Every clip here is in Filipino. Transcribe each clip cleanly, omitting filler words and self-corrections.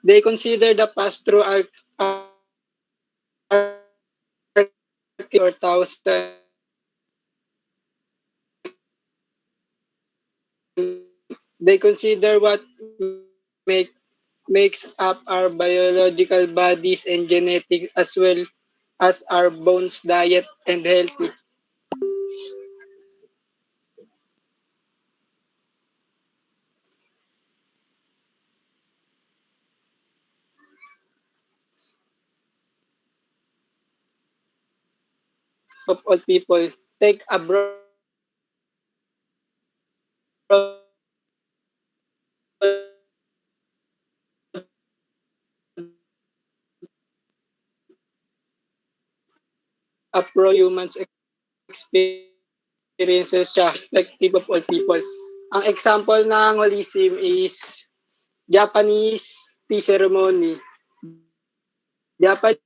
They consider the past through or thousand. They consider what makes up our biological bodies and genetics as well as our bones, diet, and healthy. Of all people, take a broad approach humans experiences siya perspective of all people. Ang example ng holism is Japanese tea ceremony. Japanese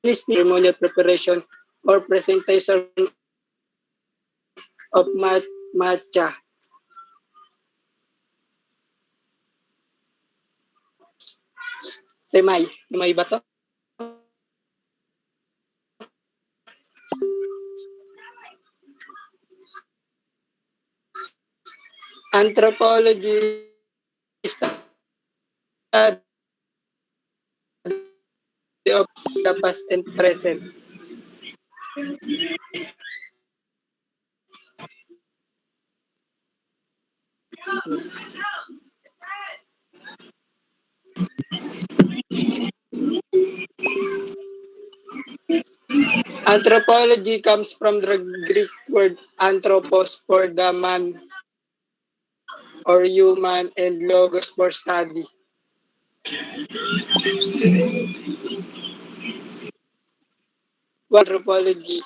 tea ceremonial preparation or presentation of matcha. Timay. Timay ba to? Anthropology study of the past and present. Anthropology comes from the Greek word anthropos for the man or human and logos for study. What anthropology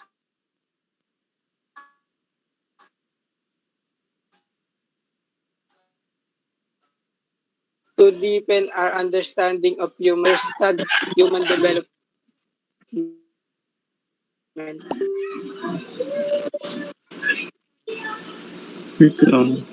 to deepen our understanding of understand human development. Wait lang.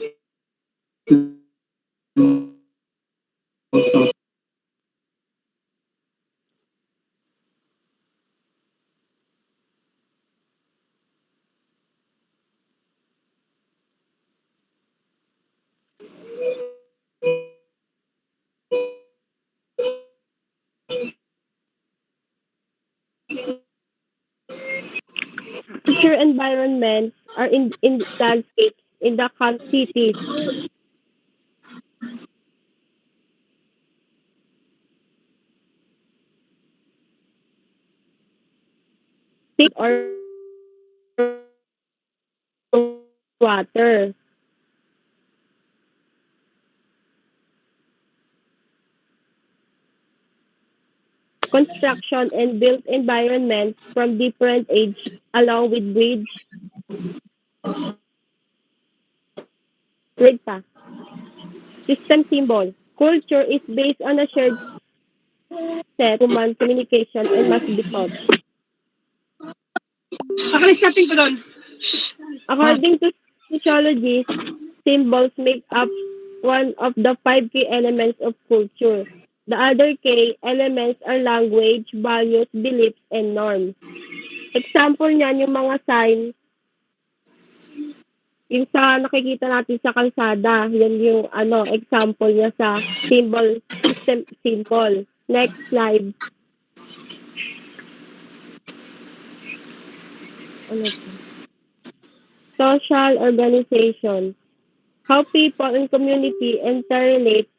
Future environments are in landscapes in the cities, or water. Construction and built environments from different age along with bridge, read pa. System symbol. Culture is based on a shared set human communication and must be taught. Akalis natin ko doon. According to sociologists, symbols make up one of the five key elements of culture. The other key elements are language, values, beliefs, and norms. Example niyan yung mga sign, yung sa nakikita natin sa kalsada, yan yung example niya sa symbol, system symbol. Next slide. Ano to? Social organization. How people in community interrelate,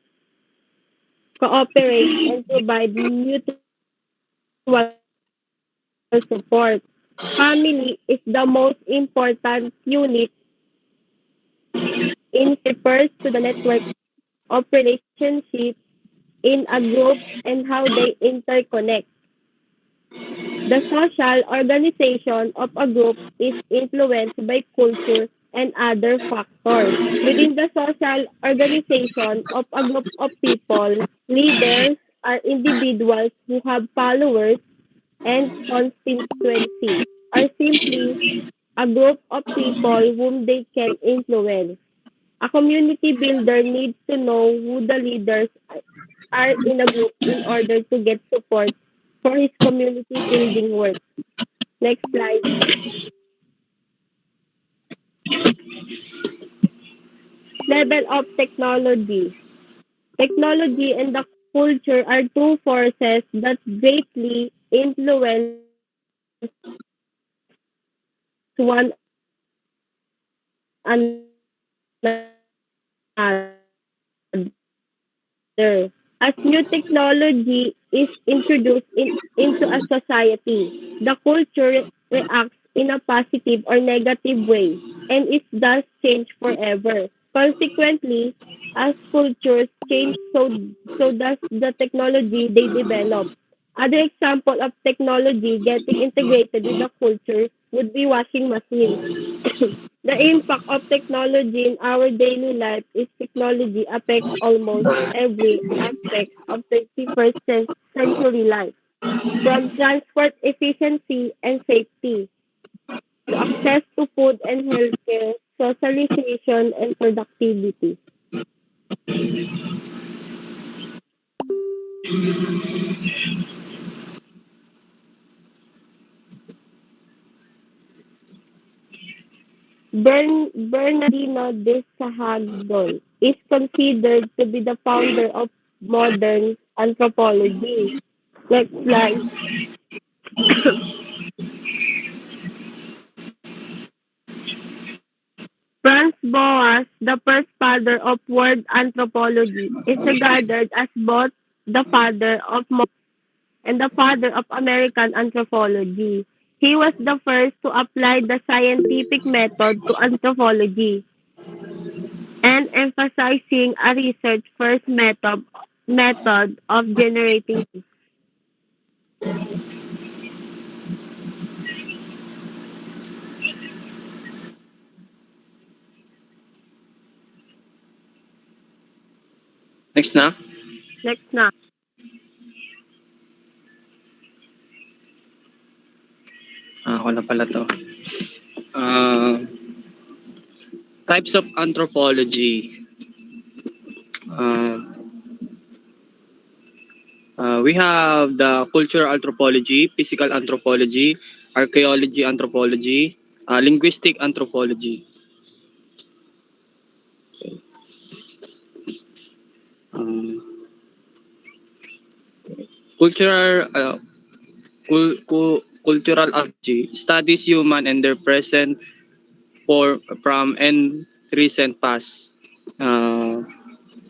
cooperate, and provide mutual support. Family is the most important unit in refers to the network of relationships in a group and how they interconnect. The social organization of a group is influenced by culture and other factors. Within the social organization of a group of people, leaders are individuals who have followers and constituency are simply a group of people whom they can influence. A community builder needs to know who the leaders are in a group in order to get support for his community building work. Next slide. Level of technology. Technology and the culture are two forces that greatly influence one another. As new technology is introduced into a society, the culture reacts in a positive or negative way, and it does change forever. Consequently, as cultures change, so does the technology they develop. Other example of technology getting integrated with the culture would be washing machines. The impact of technology in our daily life is technology affects almost every aspect of 21st century life, from transport efficiency and safety to access to food and healthcare, socialization, and productivity. Bernardino de Sahagdon is considered to be the founder of modern anthropology. Next slide. Franz Boas, the first father of world anthropology, is regarded as both the father of and the father of American anthropology. He was the first to apply the scientific method to anthropology and emphasizing a research first method of generating. Next na. Next na. Ako na pala to. Uh, Types of anthropology. Uh, we have the cultural anthropology, physical anthropology, archaeology anthropology, linguistic anthropology. Um, cultural cultural anthropology studies human and their present for from and recent past. Uh,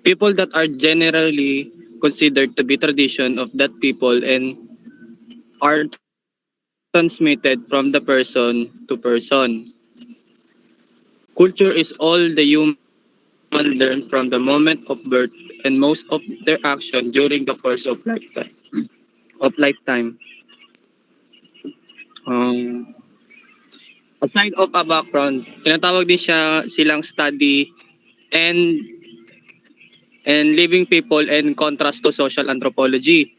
People that are generally considered to be tradition of that people and are transmitted from the person to person. Culture is all the human learn from the moment of birth and most of their action during the course of lifetime. Um, Aside of a background, tinatawag din silang study and living people and contrast to social anthropology.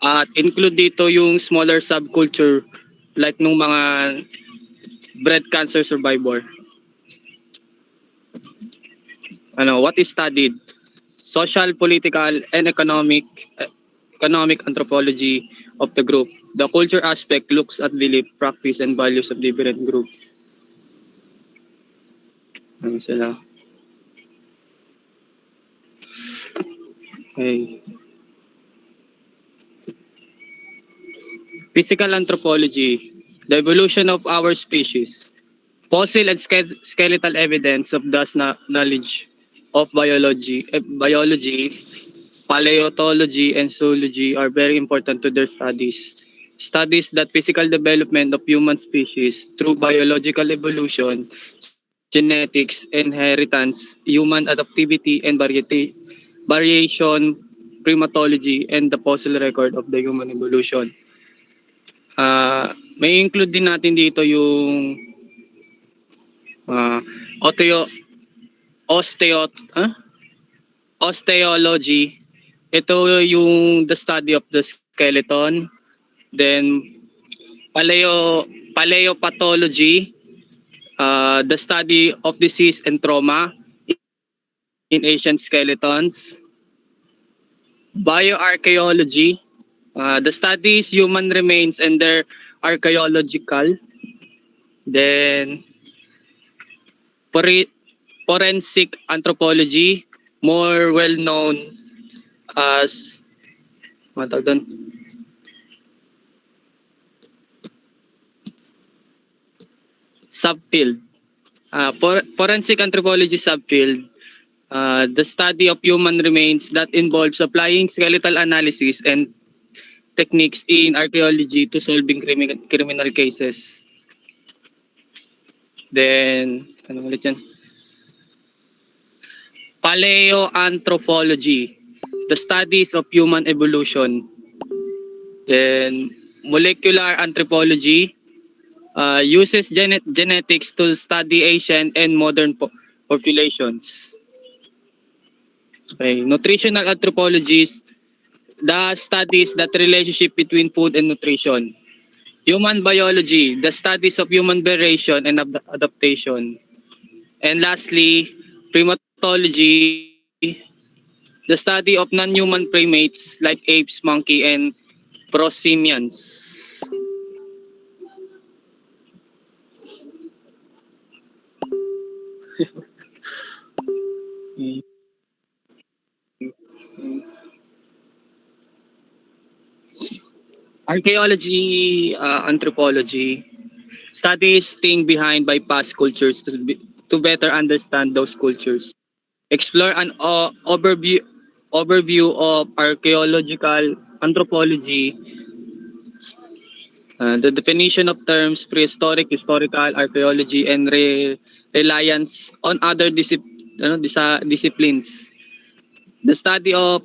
At include dito yung smaller subculture like nung mga breast cancer survivor. What is studied? Social, political, and economic anthropology of the group. The culture aspect looks at belief, practice, and values of different groups. Ano sila? Okay. Physical anthropology. The evolution of our species. Fossil and skeletal evidence of thus knowledge of biology, paleontology, and zoology are very important to their studies. Studies that physical development of human species through biological evolution, genetics, inheritance, human adaptivity, and variation, primatology, and the fossil record of the human evolution. May include din natin dito yung uh, oteo, osteo, osteology. Ito yung the study of the skeleton. Then paleopathology, the study of disease and trauma. in ancient skeletons. Bioarchaeology, the studies human remains and their archaeological. Then forensic anthropology, more well known as ano tawag doon? Subfield. Forensic anthropology subfield, the study of human remains that involves applying skeletal analysis and techniques in archaeology to solving criminal cases. Then, ano ulit yan? Paleoanthropology, the studies of human evolution. Then, molecular anthropology, uses genetics to study ancient and modern populations. Okay, nutritional anthropologies, the studies that relationship between food and nutrition. Human biology, the studies of human variation and adaptation. And lastly, primatology, the study of non-human primates like apes, monkey, and prosimians. Archaeology, anthropology, studies things behind by past cultures to better understand those cultures. Explore an overview of archaeological anthropology, the definition of terms prehistoric, historical, archaeology, and reliance on other disciplines. The study of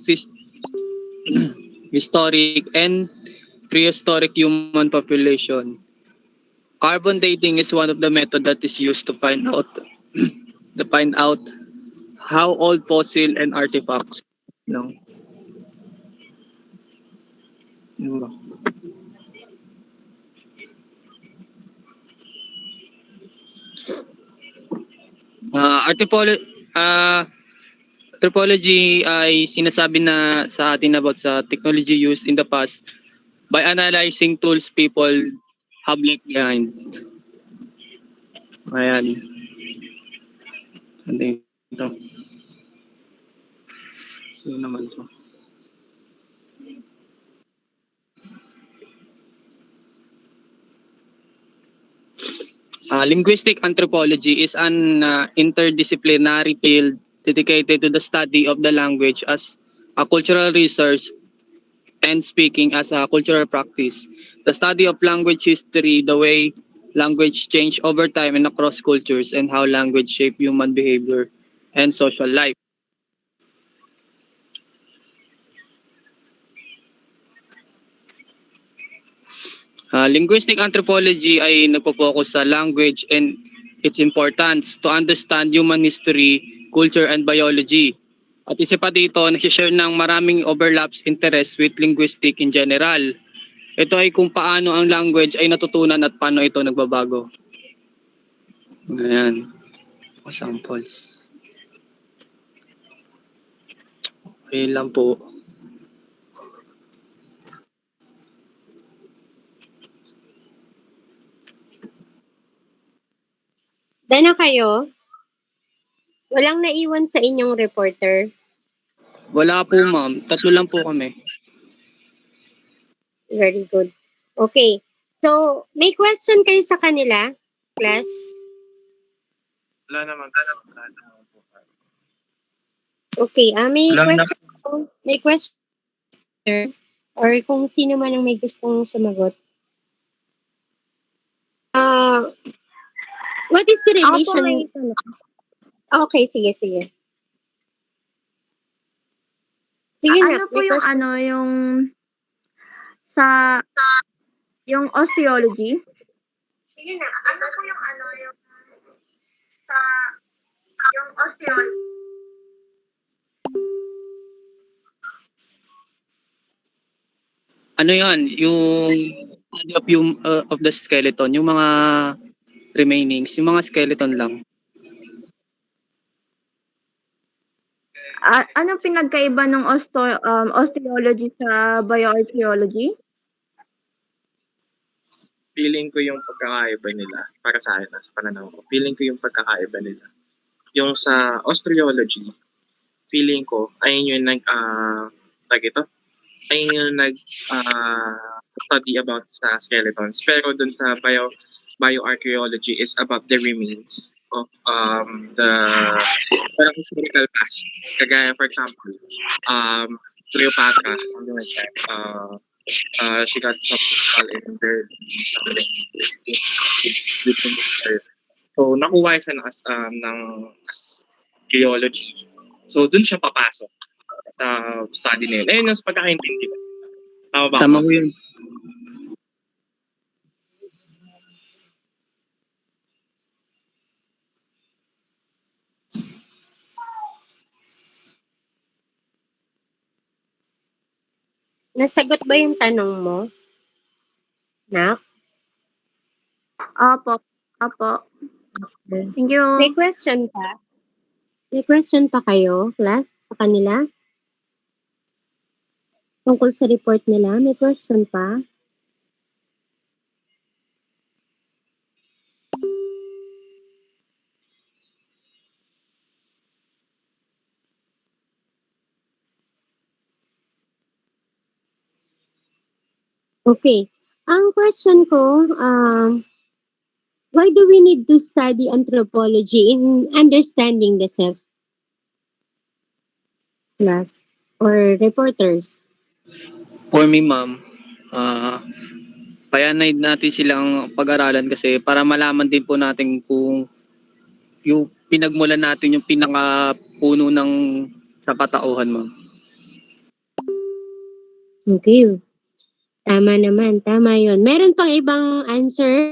historic and prehistoric human population. Carbon dating is one of the methods that is used to find out how old fossil and artifacts. No. No. Artipolo, anthropology ay sinasabi na sa atin about sa technology used in the past by analyzing tools people have left behind. Ayan. Ano ito? Sino naman ito? Linguistic anthropology is an interdisciplinary field dedicated to the study of the language as a cultural resource and speaking as a cultural practice. The study of language history, the way language change over time and across cultures, and how language shape human behavior and social life. Linguistic anthropology ay nagpo-focus sa language and its importance to understand human history, culture, and biology. At isa pa dito, nag-share ng maraming overlaps interests with linguistic in general. Ito ay kung paano ang language ay natutunan at paano ito nagbabago. Ayan. Samples. Okay lang po. Dahil na kayo? Walang naiwan sa inyong reporter? Wala po ma'am. 3 lang po kami. Very good. Okay. So, may question kayo sa kanila, class? Wala naman. Okay. May Wala question. May question. Or kung sino man ang may gustong sumagot. What is the relation? Okay, sige. Sige na, Ano po may yung question. yung sa yung osteology? Sige na, ano po yung sa yung osteology? Ano yan? Yung body of the skeleton, yung mga remainings, yung mga skeleton lang. Anong pinagkaiba ng osteology sa bioarchaeology? Feeling ko yung pagkakaiba nila, para sa akin, sa pananaw ko, feeling ko yung pagkakaiba nila. Yung sa osteology, feeling ko, ayun yung tag ito, ayun yung study about sa skeletons. Pero dun sa bioarchaeology is about the remains of the parang historical past. Kagaya, for example, Cleopatra, something like that. She got some skull in there, something within her. So, nakuha siya as geology. So, dun siya papasok sa study na yun. Ayun yung sa pagkakaintindi ko. Tama ba ako, Tama ma'am? ko yun. Nasagot ba yung tanong mo, Nak? Opo. Opo. Thank you. May question pa? May question pa kayo, class, sa kanila? Tungkol sa report nila, may question pa? Okay. Ang question ko, why do we need to study anthropology in understanding the self? Class or reporters? For me, ma'am, kaya need natin silang pag-aralan kasi para malaman din po natin kung yung pinagmulan natin yung pinakapuno ng sa katauhan, ma'am. Okay. Tama naman, tama yun. Meron pang ibang answer?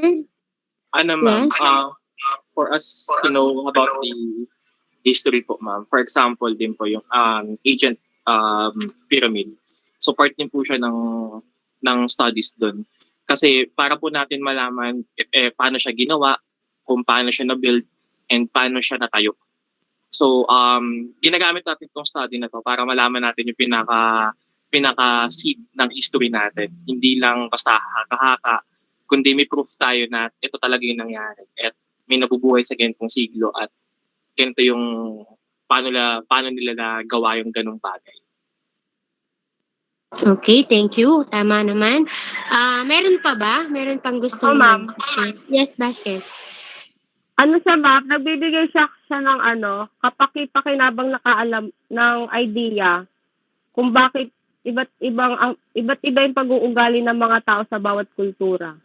Ma'am, Class? for us to know about the history po, ma'am. For example, din po yung ancient pyramid. So part din po siya ng studies doon. Kasi para po natin malaman paano siya ginawa, kung paano siya na-build, and paano siya natayo. So ginagamit natin itong study na to para malaman natin yung pinaka seed ng history natin. Hindi lang basta haka-haka, kundi may proof tayo na ito talaga yung nangyari at may nabubuhay sa ganitong siglo at ganito yung paano nila nagawa yung ganung bagay. Okay, thank you. Tama naman. Meron pa ba? Meron pang gustong Ako, ma'am. mag-share? Yes, Bscs. Ano siya, ma'am? Nagbibigay siya ng kapaki-pakinabang nakaalam ng idea kung bakit iba't iba yung pag-uugali ng mga tao sa bawat kultura.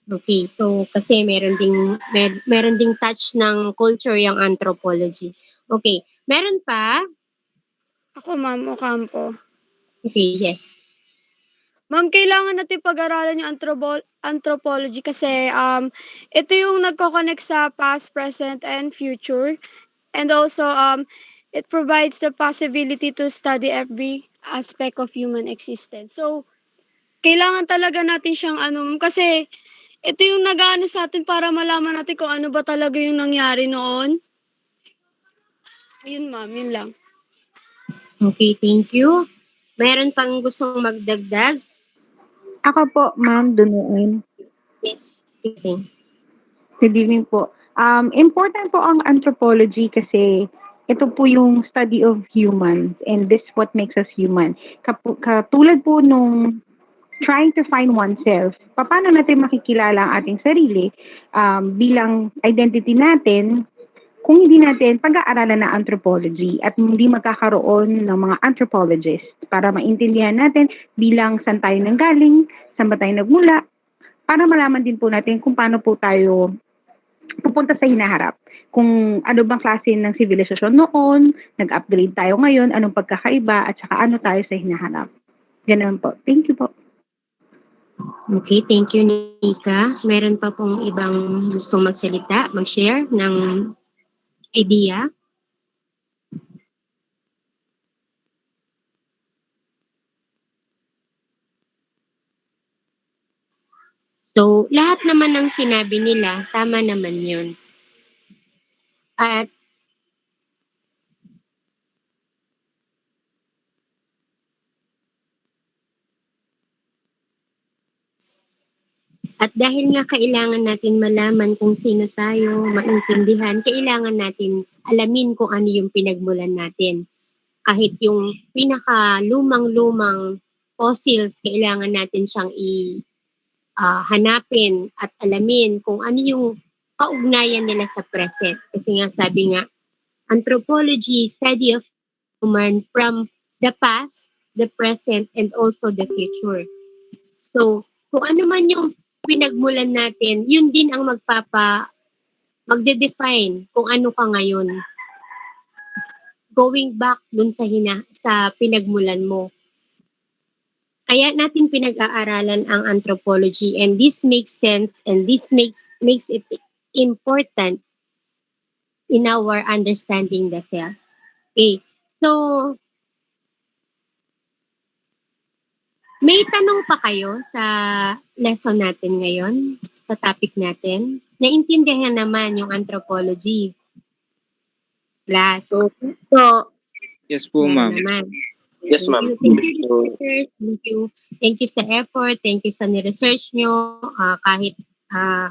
Okay, so kasi meron ding touch ng culture yung anthropology. Okay, meron pa? Ako, Ma'am Ocampo. Okay, yes. Ma'am, kailangan natin pag-aralan yung anthropology kasi ito yung nagko-connect sa past, present, and future. And also, it provides the possibility to study every aspect of human existence. So, kailangan talaga natin siyang kasi ito yung nag-aano sa atin para malaman natin kung ano ba talaga yung nangyari noon. Ayun, ma'am, yun lang. Okay, thank you. Meron pang gustong magdagdag? Ako po, ma'am, Dunoon. Yes, sige. Good evening po. Important po ang anthropology kasi ito po yung study of humans and this what makes us human. Katulad po nung trying to find oneself, paano natin makikilala ang ating sarili bilang identity natin kung hindi natin pag-aaralan ng anthropology at hindi magkakaroon ng mga anthropologists para maintindihan natin bilang saan tayo nanggaling, saan ba tayo nagmula, para malaman din po natin kung paano po tayo pupunta sa hinaharap. Kung ano bang klase ng sibilisasyon noon, nag-upgrade tayo ngayon, anong pagkakaiba, at saka ano tayo sa hinaharap. Ganun po. Thank you po. Okay, thank you, Nika. Meron pa pong ibang gustong magsalita, mag-share ng idea? So, lahat naman ng sinabi nila, tama naman yun. At At dahil nga kailangan natin malaman kung sino tayo, maintindihan, kailangan natin alamin kung ano yung pinagmulan natin. Kahit yung pinaka-lumang-lumang fossils, kailangan natin siyang hanapin at alamin kung ano yung kaugnayan nila sa present. Kasi nga sabi nga, anthropology, study of human from the past, the present, and also the future. So, kung ano man yung pinagmulan natin, yun din ang magde-define kung ano ka ngayon. Going back dun sa pinagmulan mo. Kaya natin pinag-aaralan ang anthropology, and this makes sense and this makes it important in our understanding the self. Okay. So, may tanong pa kayo sa lesson natin ngayon, sa topic natin? Naintindihan naman yung anthropology. Last. So, Yes po, Meron ma'am. naman. Yes, ma'am. Thank you, researchers. Thank you sa effort. Thank you sa ni-research nyo. Kahit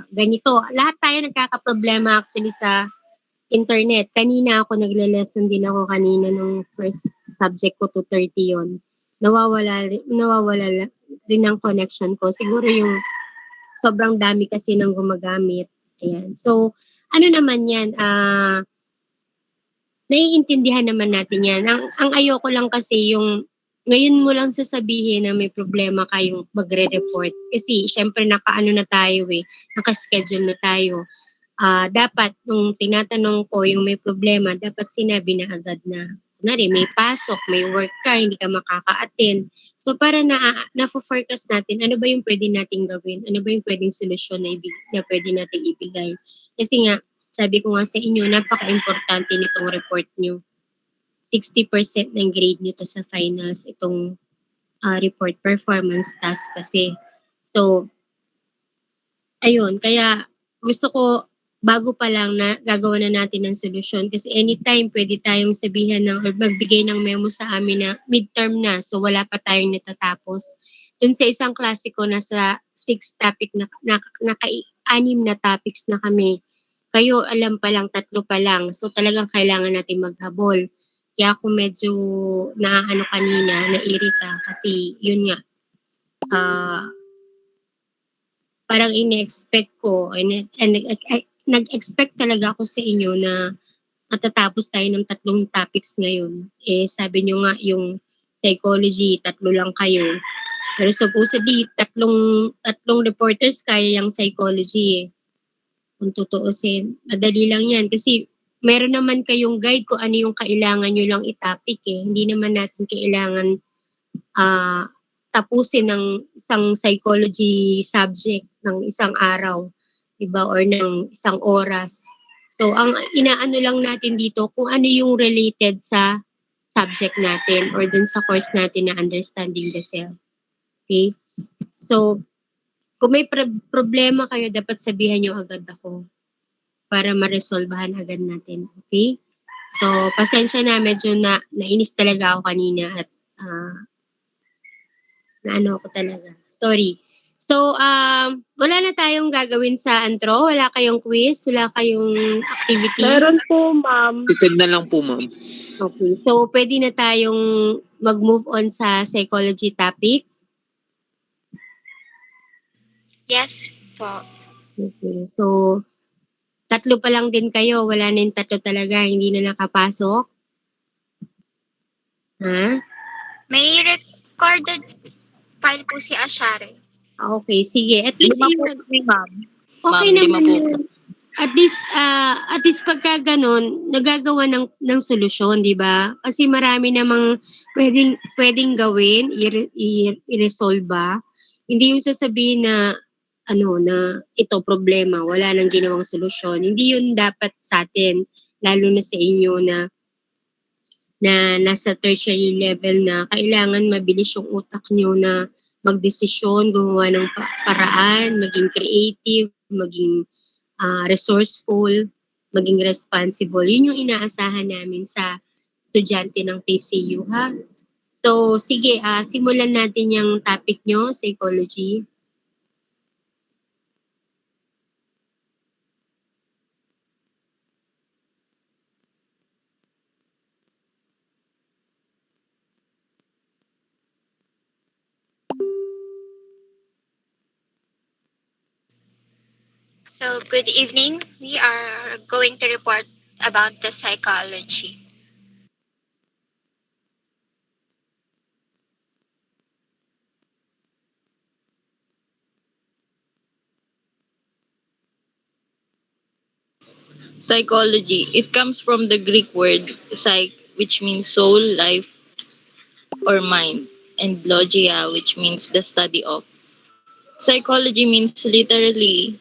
ganito. Lahat tayo nagkakaproblema actually sa internet. Kanina ako nagle-lesson din ako kanina nung first subject ko, 2:30 yon. Nawawala rin ang connection ko. Siguro yung sobrang dami kasi nang gumagamit. Ayan. So, ano naman yan? Naiintindihan naman natin yan. Ang ayoko lang kasi yung ngayon mo lang sasabihin na may problema kayong magre-report. Kasi syempre nakaano na tayo naka-schedule na tayo. Dapat nung tinatanong ko yung may problema, dapat sinabi na agad na kunwari may pasok, may work ka, hindi ka makaka-attend. So para na-focus natin, ano ba yung pwede nating gawin? Ano ba yung pwedeng solusyon na pwede nating ibigay? Kasi nga, sabi ko nga sa inyo, napaka-importante nitong report nyo. 60% ng grade nyo to sa finals, itong report performance task kasi. So, ayun, kaya gusto ko bago pa lang na gagawa na natin ng solusyon kasi anytime pwede tayong sabihan or magbigay ng memo sa amin na midterm na, so wala pa tayong natatapos. Dun sa isang klase ko, nasa 6 topic naka-6 na topics na kami. Kayo alam pa lang, 3 pa lang. So talagang kailangan natin maghabol. Kaya ako medyo naano kanina, nairita kasi yun nga, parang ine-expect ko, nag-expect talaga ako sa inyo na matatapos tayo ng 3 topics ngayon. Sabi nyo nga yung psychology, 3 lang kayo. Pero supposedly, tatlong reporters kaya yung psychology. Kung tutuusin, madali lang yan. Kasi meron naman kayong guide kung ano yung kailangan nyo lang i-topic Hindi naman natin kailangan tapusin ng isang psychology subject ng isang araw, diba? Or ng isang oras. So, ang inaano lang natin dito kung ano yung related sa subject natin or dun sa course natin na understanding the self. Okay? So, kung may problema kayo, dapat sabihan nyo agad ako para ma-resolvehan agad natin. Okay? So, pasensya na, medyo nainis talaga ako kanina at naano ako talaga. Sorry. So, wala na tayong gagawin sa antro? Wala kayong quiz? Wala kayong activity? meron po, ma'am. Tipid na lang po, ma'am. Okay. So, pwede na tayong mag-move on sa psychology topic? Yes po. Okay. So, 3 pa lang din kayo. Wala na yung 3 talaga. Hindi na nakapasok? Ha? May recorded file po si Ashare. Okay. Sige. At least ma'am. okay Ma'am, naman 5 po. yun. At least pagka ganun, nagagawa ng solusyon, di ba? Kasi marami namang pwedeng gawin, i-resolve ba? Hindi yung sasabihin na na ito problema, wala nang ginawang solusyon. Hindi yun dapat sa atin, lalo na sa inyo na nasa tertiary level na kailangan mabilis yung utak nyo na magdesisyon, gumawa ng paraan, maging creative, maging resourceful, maging responsible. Yun yung inaasahan namin sa estudyante ng TCU, ha? So, sige, simulan natin yung topic nyo, psychology. So, good evening. We are going to report about the psychology. Psychology. It comes from the Greek word psych, which means soul, life, or mind, and logia, which means the study of. Psychology means literally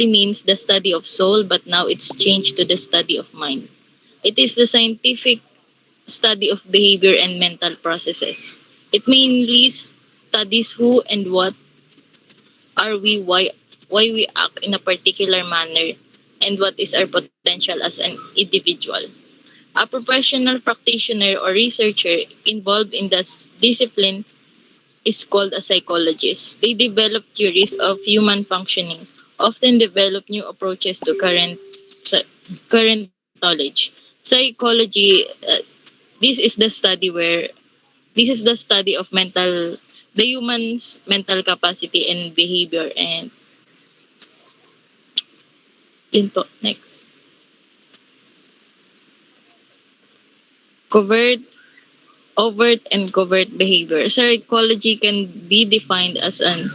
means the study of soul, but now it's changed to the study of mind. It is the scientific study of behavior and mental processes. It mainly studies who and what are we, why we act in a particular manner, and what is our potential as an individual. A professional practitioner or researcher involved in this discipline is called a psychologist. They develop theories of human functioning, often develop new approaches to current knowledge. Psychology, this is the study where this is the study of the human's mental capacity and behavior. And yun po, next. Covert, overt, and covert behavior. Psychology can be defined as the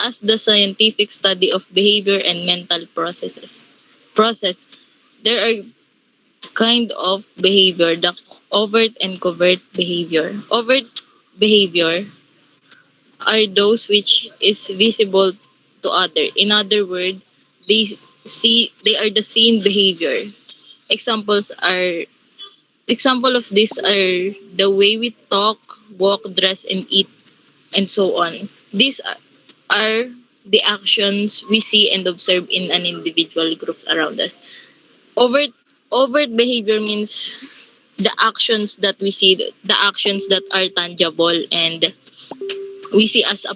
as the scientific study of behavior and mental processes. Process. There are kind of behavior, the overt and covert behavior. Overt behavior are those which is visible to other. In other words, they are the seen behavior. Examples are Example of this are the way we talk, walk, dress, and eat, and so on. These are the actions we see and observe in an individual group around us. Overt overt behavior means the actions that we see, the actions that are tangible, and we see as a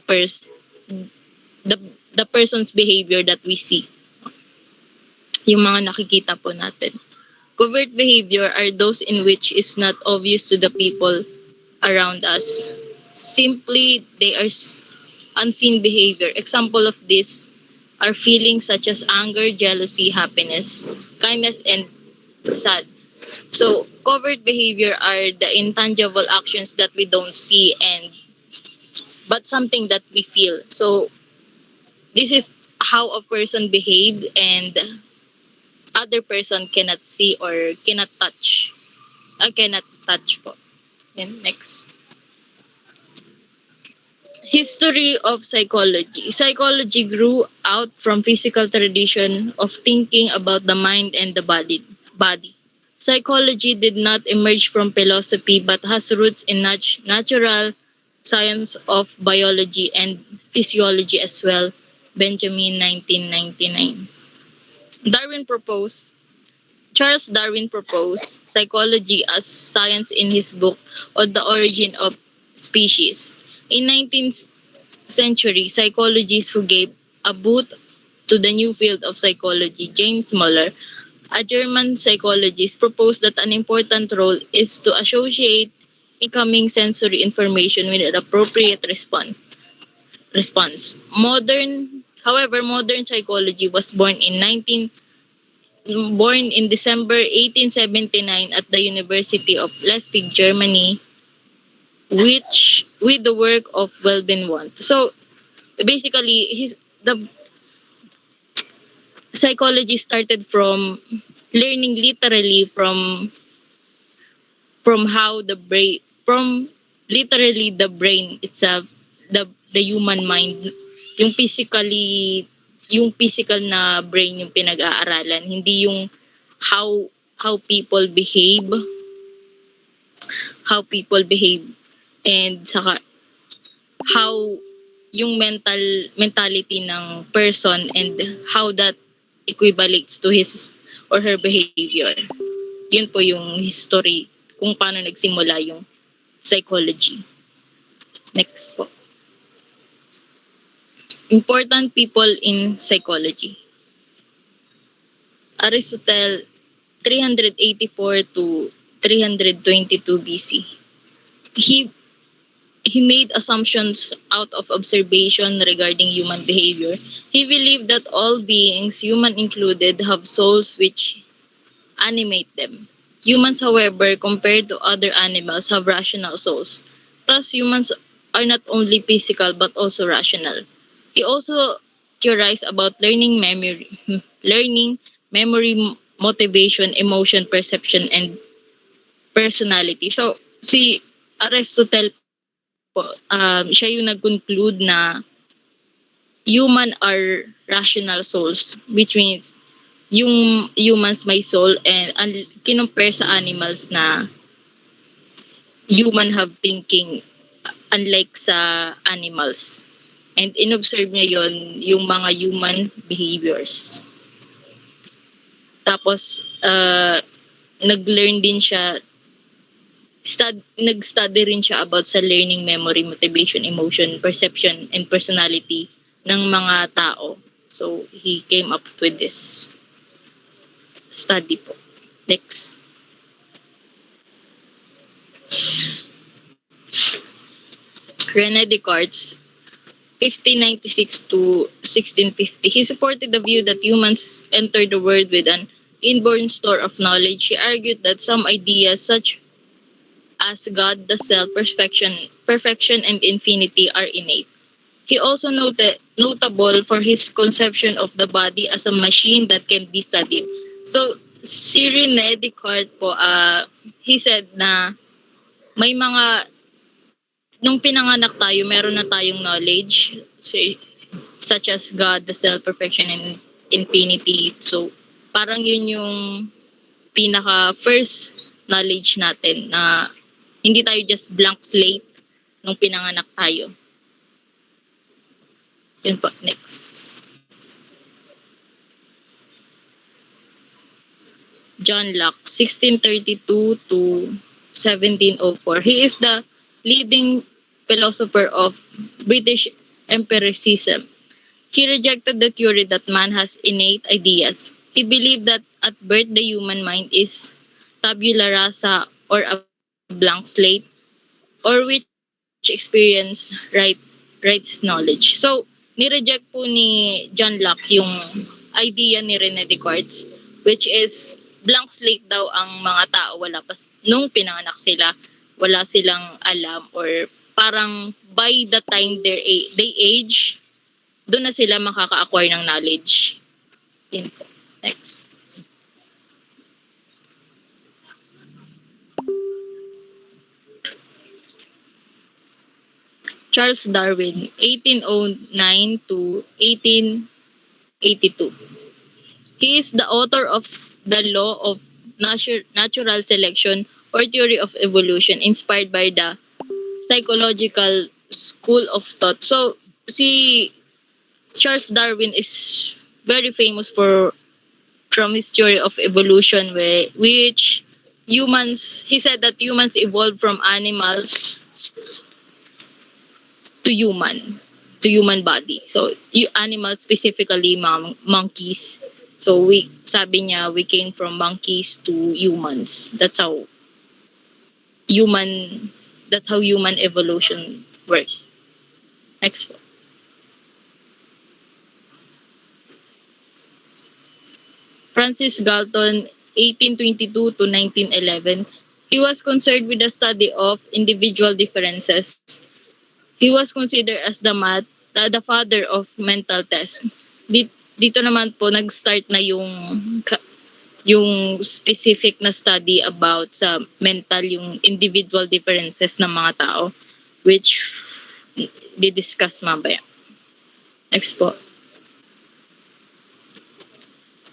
the the person's behavior that we see, yung mga nakikita po natin. Covert behavior are those in which is not obvious to the people around us. Simply, they are unseen behavior. Example of this are feelings such as anger, jealousy, happiness, kindness, and sad. So, covert behavior are the intangible actions that we don't see and but something that we feel. So, this is how a person behaved and other person cannot see or cannot touch. Cannot touch po. And next. History of psychology. Psychology grew out from physical tradition of thinking about the mind and the body. Psychology did not emerge from philosophy but has roots in natural science of biology and physiology as well. Benjamin 1999. Darwin proposed Charles Darwin proposed psychology as science in his book On the Origin of Species. In 19th century, psychologists who gave a boot to the new field of psychology, James Muller, a German psychologist, proposed that an important role is to associate incoming sensory information with an appropriate response. Modern psychology was born in December 1879 at the University of Leipzig, Germany, which with the work of Welben Want. So basically, the psychology started from learning literally from how the brain from literally the brain itself, the human mind, yung physically yung physical na brain yung pinag-aaralan, hindi yung how how people behave how people behave, and saka how yung mentality ng person and how that equivalates to his or her behavior. Yun po yung history kung paano nagsimula yung psychology. Next po. Important people in psychology. Aristotle, 384 to 322 BC. He he made assumptions out of observation regarding human behavior. He believed that all beings, human included, have souls which animate them. Humans, however, compared to other animals, have rational souls. Thus, humans are not only physical but also rational. He also theorized about learning, memory, motivation, emotion, perception, and personality. So, si Aristotle po, siya yung nag-conclude na human are rational souls, which means yung humans may soul and kinumpare sa animals na human have thinking unlike sa animals. And inobserve niya yon yung mga human behaviors. Tapos, nag-learn din siya, nag-study rin siya about sa learning, memory, motivation, emotion, perception, and personality ng mga tao. So, he came up with this study po. Next. René Descartes, 1596 to 1650. He supported the view that humans enter the world with an inborn store of knowledge. He argued that some ideas, such as God, the self, perfection, and infinity, are innate. He also notable for his conception of the body as a machine that can be studied. So, si René Descartes po, he said na may mga nung pinanganak tayo, meron na tayong knowledge, so, such as God, the self, perfection, and infinity. So, parang yun yung pinaka first knowledge natin na hindi tayo just blank slate nung pinanganak tayo. Yun po, next. John Locke, 1632 to 1704. He is the leading philosopher of British empiricism. He rejected the theory that man has innate ideas. He believed that at birth the human mind is tabula rasa or a blank slate, or which experience writes knowledge. So, nireject po ni John Locke yung idea ni René Descartes, which is blank slate daw ang mga tao, wala pa nung pinanganak sila, wala silang alam, or parang by the time they age, doon na sila makaka-acquire ng knowledge. Yun po. Next. Charles Darwin, 1809 to 1882. He is the author of the law of natural selection or theory of evolution inspired by the psychological school of thought. So, si Charles Darwin is very famous from his theory of evolution which he said that humans evolved from animals to human body. So, animals specifically monkeys. So, sabi niya, we came from monkeys to humans. Human, that's how human evolution works. Next po. Francis Galton, 1822 to 1911. He was concerned with the study of individual differences. He was considered as the father of mental test. Dito naman po nag-start na yung specific na study about sa mental, yung individual differences ng mga tao, which di-discuss mamaya. Next po.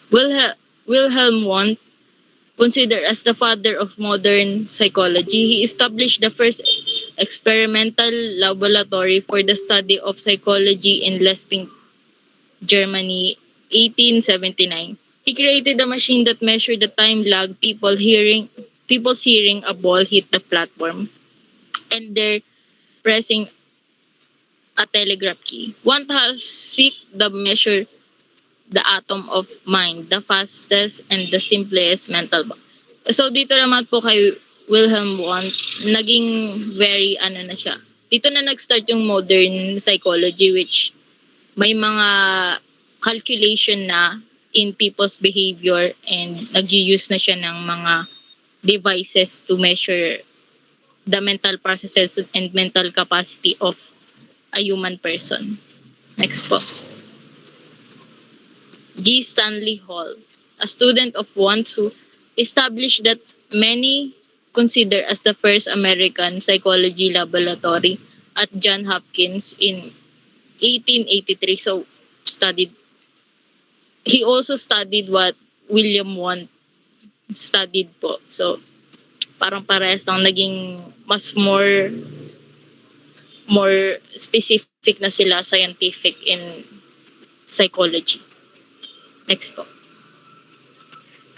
Wilhelm Wundt, considered as the father of modern psychology, he established the first experimental laboratory for the study of psychology in Leipzig, Germany, 1879. He created a machine that measured the time lag people's hearing a ball hit the platform and their pressing a telegraph key. One has seek the measure the atom of mind, the fastest and the simplest mental block. So dito naman po kay Wilhelm Wundt, naging very na siya, dito na nag-start yung modern psychology, which may mga calculation na in people's behavior, and nag-use na siya ng mga devices to measure the mental processes and mental capacity of a human person. Next po. G. Stanley Hall, a student of Wundt, who established that many consider as the first American psychology laboratory at Johns Hopkins in 1883. So, studied. He also studied what William Wundt studied po. So, parang parehas lang, naging mas more specific na sila, scientific in psychology. Next po.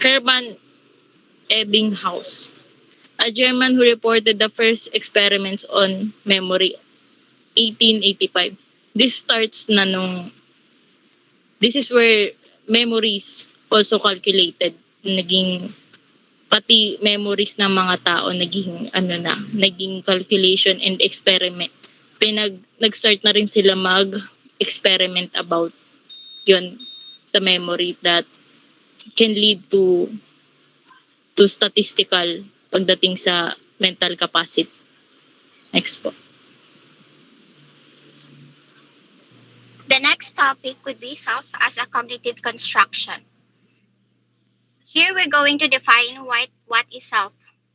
Hermann Ebbinghaus, a German who reported the first experiments on memory, 1885. This starts na nung, this is where memories also calculated, naging, pati memories ng mga tao, naging, naging calculation and experiment. Nag-start na rin sila mag-experiment about yon sa memory that can lead to statistical pagdating sa mental capacity. Next po. The next topic would be self as a cognitive construction. Here we're going to define what is self.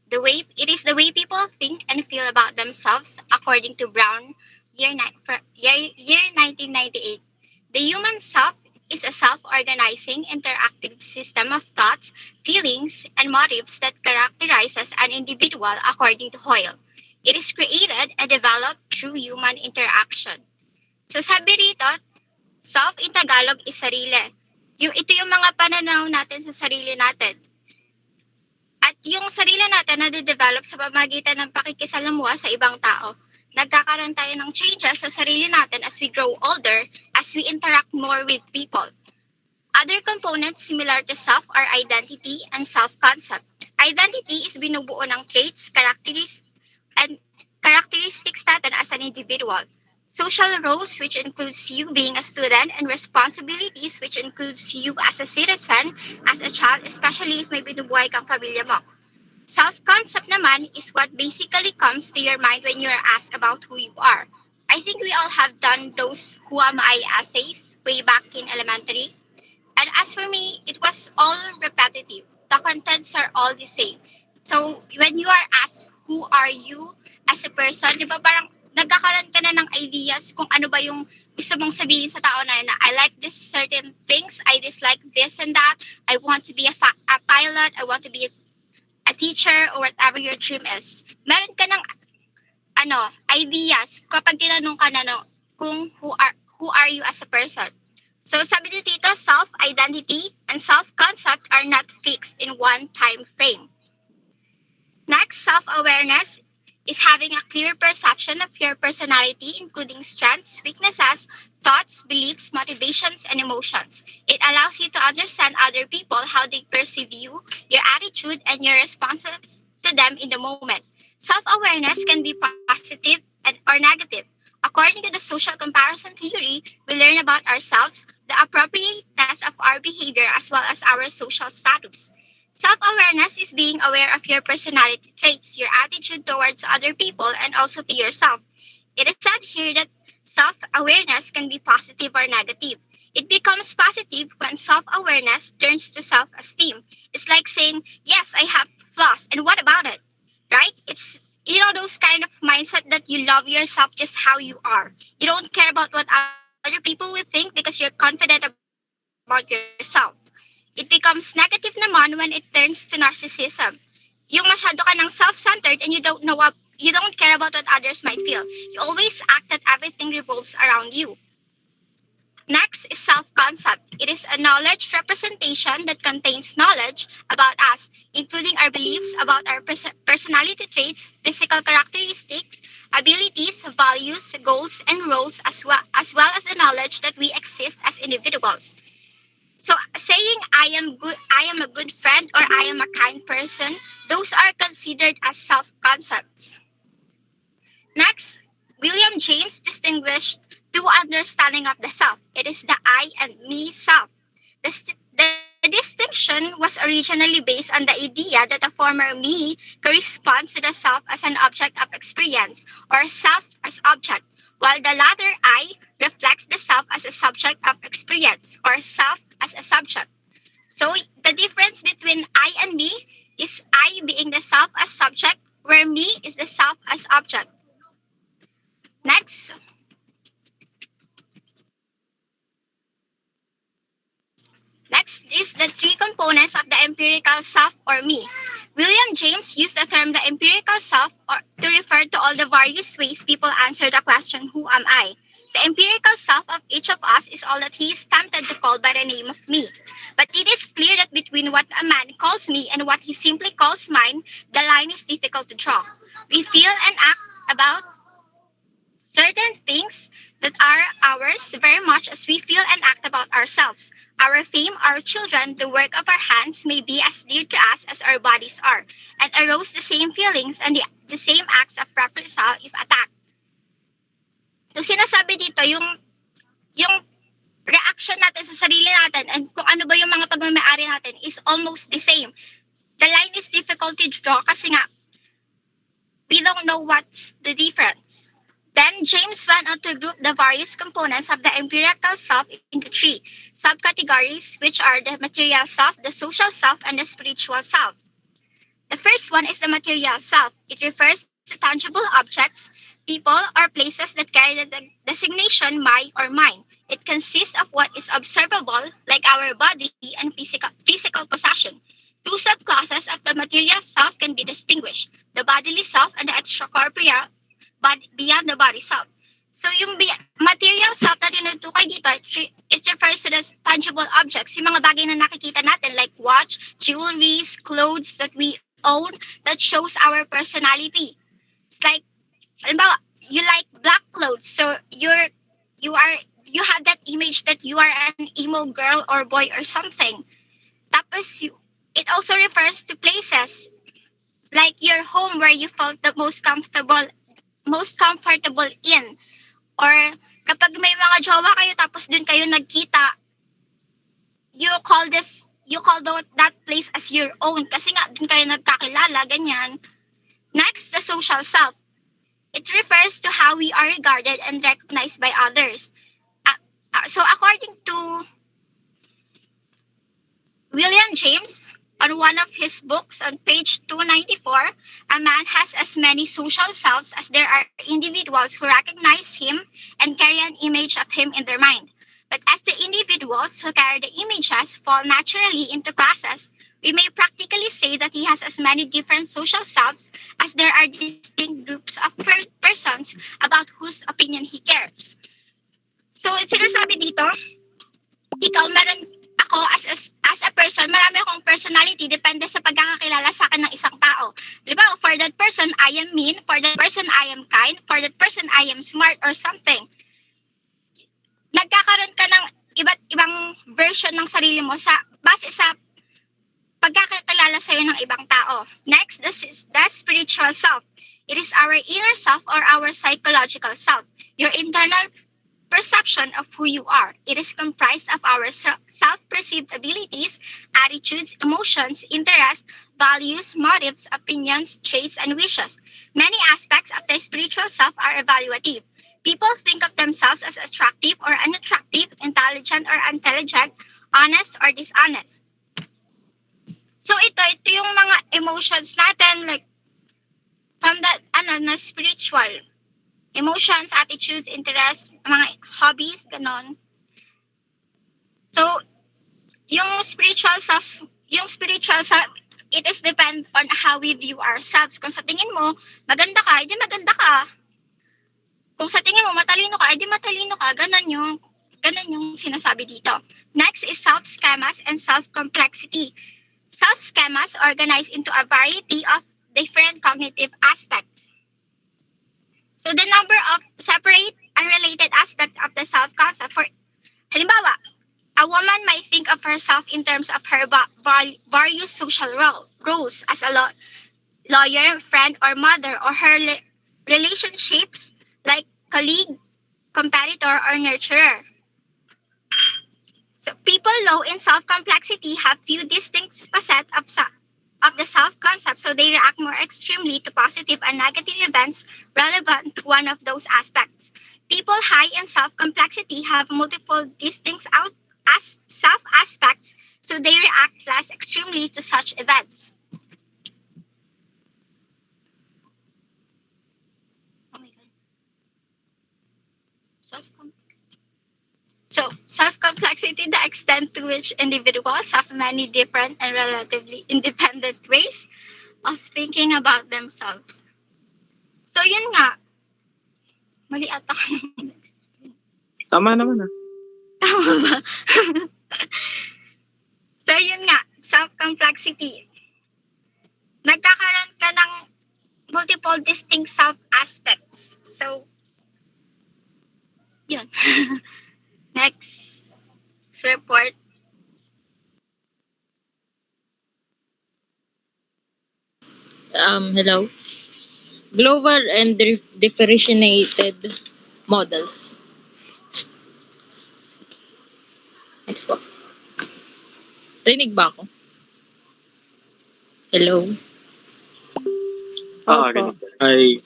It is the way people think and feel about themselves, according to Brown, year 1998. The human self is a self-organizing, interactive system of thoughts, feelings, and motives that characterizes an individual, according to Hoyle. It is created and developed through human interaction. So sabi rito, self in Tagalog is sarili. Ito yung mga pananaw natin sa sarili natin. At yung sarili natin na de-develop sa pamagitan ng pakikisalamuha sa ibang tao. Nagkakaroon tayo ng changes sa sarili natin as we grow older, as we interact more with people. Other components similar to self are identity and self-concept. Identity is binubuo ng traits, characteristics natin as an individual. Social roles, which includes you being a student, and responsibilities, which includes you as a citizen, as a child, especially if may binubuhay kang pamilya mo. Self-concept naman is what basically comes to your mind when you're asked about who you are. I think we all have done those who am I essays way back in elementary. And as for me, it was all repetitive. The contents are all the same. So when you are asked who are you as a person, di ba parang nagkakaroon ka na ng ideas kung ano ba yung gusto mong sabihin sa tao na I like this certain things, I dislike this and that, I want to be a pilot, I want to be a teacher, or whatever your dream is. Meron ka ng ideas kapag tinanong ka na kung who are you as a person. So sabi dito, self-identity and self-concept are not fixed in one time frame. Next, self-awareness is having a clear perception of your personality, including strengths, weaknesses, thoughts, beliefs, motivations, and emotions. It allows you to understand other people, how they perceive you, your attitude, and your responses to them in the moment. Self-awareness can be positive or negative. According to the social comparison theory, we learn about ourselves, the appropriateness of our behavior, as well as our social status. Self-awareness is being aware of your personality traits, your attitude towards other people, and also to yourself. It is said here that self-awareness can be positive or negative. It becomes positive when self-awareness turns to self-esteem. It's like saying, yes, I have flaws, and what about it? Right? It's those kind of mindset that you love yourself just how you are. You don't care about what other people will think because you're confident about yourself. It becomes negative naman when it turns to narcissism. Yung masyado ka ng self-centered and you don't care about what others might feel. You always act that everything revolves around you. Next is self-concept. It is a knowledge representation that contains knowledge about us, including our beliefs about our personality traits, physical characteristics, abilities, values, goals, and roles, as well as the knowledge that we exist as individuals. So saying I am a good friend, or I am a kind person, those are considered as self-concepts. Next, William James distinguished two understanding of the self. It is the I and me self. The distinction was originally based on the idea that the former me corresponds to the self as an object of experience, or self as object, while the latter I reflects the self as a subject of experience, or self as a subject. So the difference between I and me is I being the self as subject, where me is the self as object. Next, Next is the three components of the empirical self or me. William James used the term the empirical self to refer to all the various ways people answer the question, who am I? The empirical self of each of us is all that he is tempted to call by the name of me. But it is clear that between what a man calls me and what he simply calls mine, the line is difficult to draw. We feel and act about certain things that are ours very much as we feel and act about ourselves. Our fame, our children, the work of our hands may be as dear to us as our bodies are, and arouse the same feelings and the same acts of reprisal if attacked. So sinasabi dito, yung reaction natin sa sarili natin and kung ano ba yung mga pagmamayari natin is almost the same. The line is difficult to draw kasi nga, we don't know what's the difference. Then James went on to group the various components of the empirical self into three subcategories, which are the material self, the social self, and the spiritual self. The first one is the material self. It refers to tangible objects, people, or places that carry the designation my or mine. It consists of what is observable, like our body and physical possession. Two subclasses of the material self can be distinguished: the bodily self and the extracorporeal, but beyond the body self. So yung material self na tinutukoy dito, it refers to the tangible objects, yung mga bagay na nakikita natin like watch, jewelry, clothes that we own that shows our personality. It's like, halimbawa, you like black clothes, so you have that image that you are an emo girl or boy or something. Tapos it also refers to places like your home where you felt the most comfortable in. Or kapag may mga jowa kayo tapos dun kayo nagkita, you call that place as your own kasi nga dun kayo nagkakilala, ganyan. Next, the social self. It refers to how we are regarded and recognized by others. So according to William James, on one of his books on page 294, a man has as many social selves as there are individuals who recognize him and carry an image of him in their mind. But as the individuals who carry the images fall naturally into classes, we may practically say that he has as many different social selves as there are distinct groups of persons about whose opinion he cares. So, sinasabi dito, ako as a person, marami akong personality depende sa pagkakakilala sa akin ng isang tao. Diba? For that person, I am mean. For that person, I am kind. For that person, I am smart or something. Nagkakaroon ka ng iba't ibang version ng sarili mo base sa pagkakakilala sa'yo ng ibang tao. Next, the spiritual self. It is our inner self or our psychological self. Your internal perception of who you are. It is comprised of our self-perceived abilities, attitudes, emotions, interests, values, motives, opinions, traits, and wishes. Many aspects of the spiritual self are evaluative. People think of themselves as attractive or unattractive, intelligent or intelligent, honest or dishonest. So ito yung mga emotions natin, like from that na spiritual. Emotions, attitudes, interests, mga hobbies, ganon. So, yung spiritual self, it is depend on how we view ourselves. Kung sa tingin mo, maganda ka, edi maganda ka. Kung sa tingin mo, matalino ka, edi matalino ka. Ganon yung sinasabi dito. Next is self-schemas and self-complexity. Self-schemas organize into a variety of different cognitive aspects. So the number of separate, unrelated aspects of the self-concept. For halimbawa, a woman might think of herself in terms of her various social roles as a lawyer, friend, or mother, or her relationships like colleague, competitor, or nurturer. So people low in self-complexity have few distinct facets of the self-concept, so they react more extremely to positive and negative events relevant to one of those aspects. People high in self-complexity have multiple distinct self-aspects, so they react less extremely to such events. Oh my God. Self-complexity. So, self-complexity, the extent to which individuals have many different and relatively independent ways of thinking about themselves. So, yun nga. Mali ata ako nung explain. Tama naman ah. Tama ba? So, yun nga. Self-complexity. Nagkakaroon ka ng multiple distinct self-aspects. So, yun. Next report. Hello. Global and differentiated models. Next po. Rinig ba ako? Hello. Opo. Ay,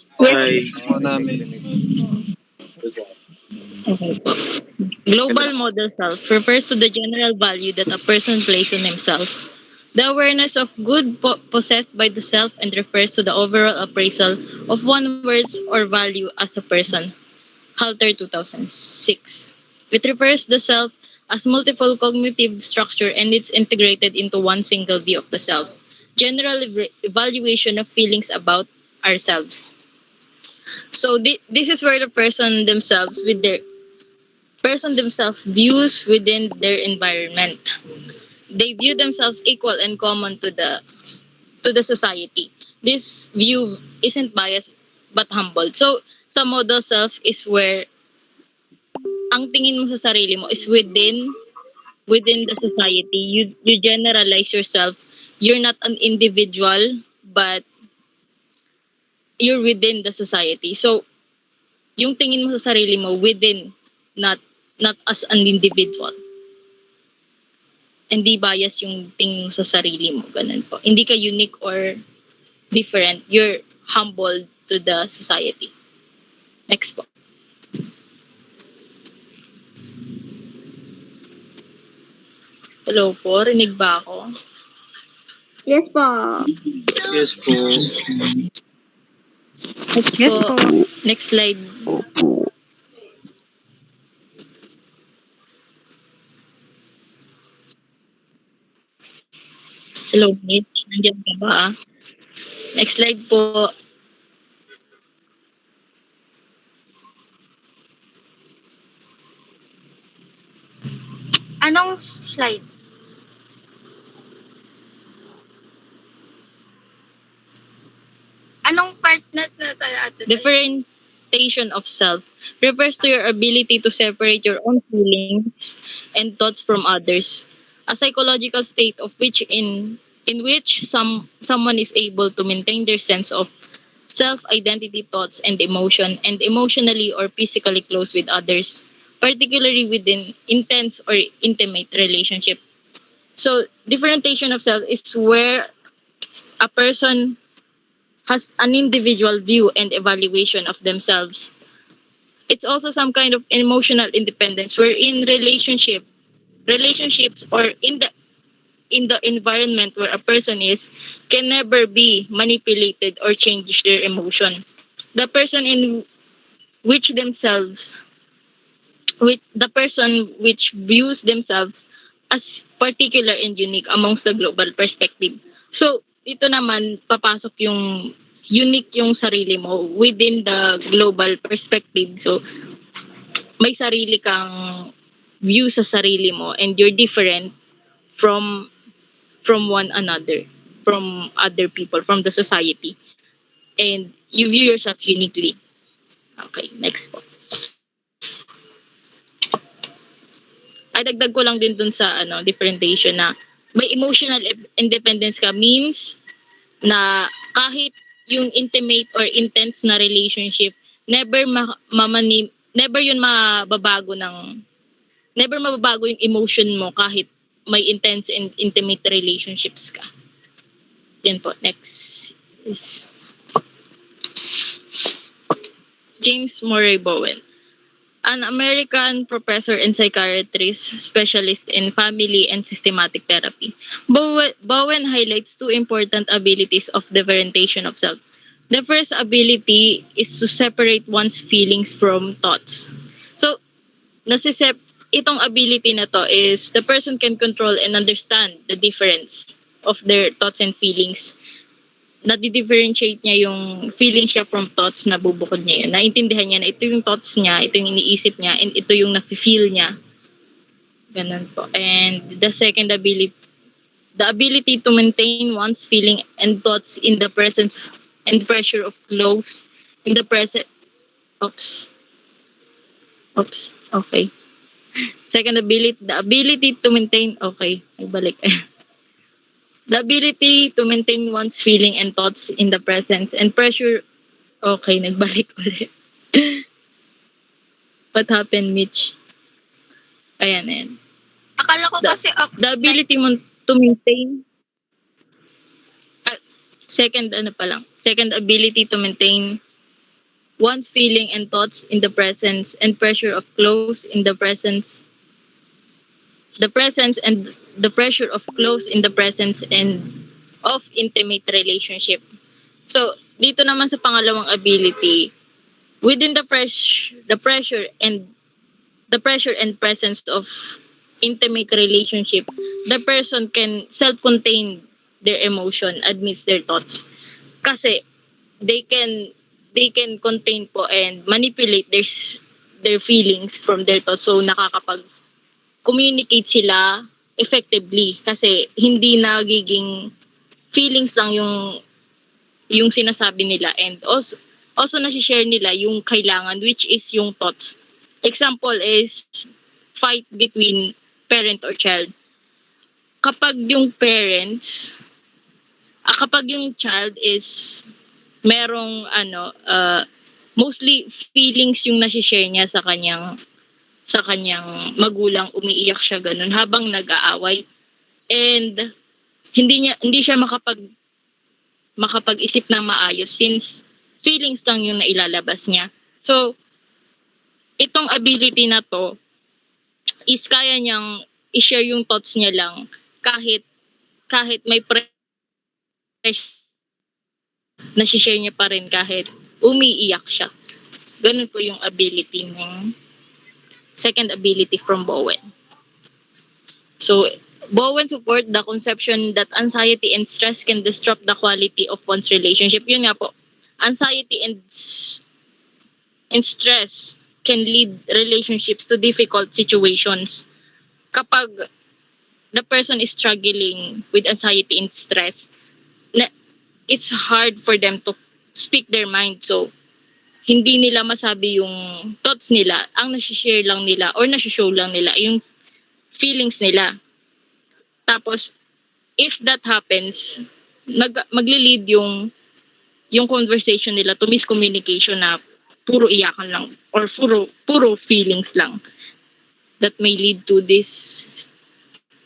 Okay po. Global model self refers to the general value that a person places on himself. The awareness of good possessed by the self and refers to the overall appraisal of one's worth or value as a person. Halter 2006. It refers the self as multiple cognitive structure and it's integrated into one single view of the self. General evaluation of feelings about ourselves. So this is where the person themselves views within their environment. They view themselves equal and common to the society. This view isn't biased but humble. So sa model self is where ang tingin mo sa sarili mo is within the society. You generalize yourself. You're not an individual, but you're within the society. So yung tingin mo sa sarili mo within, not as an individual. Hindi bias yung tingin mo sa sarili mo. Ganun po. Hindi ka unique or different. You're humble to the society. Next po. Hello po, rinig ba ako? Yes po. yes po. Next Yes po. po. Next slide. Hello, Mitch. Nandiyan ka ba? Next slide po. Anong slide? Anong part na tayo ate? Differentiation of self refers to your ability to separate your own feelings and thoughts from others. A psychological state of which in which someone is able to maintain their sense of self identity, thoughts and emotion, and emotionally or physically close with others, particularly within intense or intimate relationship. So differentiation of self is where a person has an individual view and evaluation of themselves. It's also some kind of emotional independence where in relationships or in the environment where a person is can never be manipulated or change their emotion. The person in which themselves with the person which views themselves as particular and unique amongst the global perspective. So, ito naman, papasok yung unique yung sarili mo within the global perspective. So, may sarili kang view sa sarili mo and you're different from one another, from other people, from the society. And you view yourself uniquely. Okay, next po. Ay, dagdag ko lang din dun sa differentiation na may emotional independence ka means na kahit yung intimate or intense na relationship never yun mababago yung emotion mo kahit may intense and intimate relationships ka. Yan po. Next is James Murray Bowen, an American professor and psychiatrist specialist in family and systematic therapy. Bowen highlights two important abilities of differentiation of self. The first ability is to separate one's feelings from thoughts. So, nasisep itong ability na to is the person can control and understand the difference of their thoughts and feelings. Nadi-differentiate niya yung feelings siya from thoughts na bubukod niya yun. Naintindihan niya na ito yung thoughts niya, ito yung iniisip niya, and ito yung nafe-feel niya. Ganun po. And the second ability, the ability to maintain one's feeling and thoughts in the presence and pressure of close in the present. Oops. Okay. Second ability, the ability to maintain, okay, nagbalik. The ability to maintain one's feeling and thoughts in the presence and pressure, okay, nagbalik ulit. What happened, Mitch? Ayan. Akala ko kasi The ability mo to maintain, second ability to maintain one's feeling and thoughts in the presence and pressure of close in the presence and the pressure of close in the presence and of intimate relationship. So, dito naman sa pangalawang ability, within the pressure and presence of intimate relationship, the person can self-contain their emotion amidst their thoughts. Kasi they can contain po and manipulate their feelings from their thoughts. So nakakapag-communicate sila effectively kasi hindi nagiging feelings lang yung sinasabi nila, and also na-share nila yung kailangan, which is yung thoughts. Example is fight between parent or child. Kapag yung child is merong mostly feelings yung na-share niya sa kanyang magulang, umiiyak siya ganun habang nag-aaway, and hindi siya makapag-isip ng maayos since feelings lang yung nailalabas niya. So itong ability na to is kaya niyang i-share yung thoughts niya lang kahit may pressure, na-share niya pa rin kahit umiiyak siya. Ganun po yung ability ng second ability from Bowen. So, Bowen support the conception that anxiety and stress can disrupt the quality of one's relationship. Yun nga po, anxiety and stress can lead relationships to difficult situations. Kapag the person is struggling with anxiety and stress, it's hard for them to speak their mind. So, hindi nila masabi yung thoughts nila. Ang nasi-share lang nila or nasi-show lang nila yung feelings nila. Tapos, if that happens, magli-lead yung conversation nila to miscommunication na puro iyakan lang or puro feelings lang that may lead to these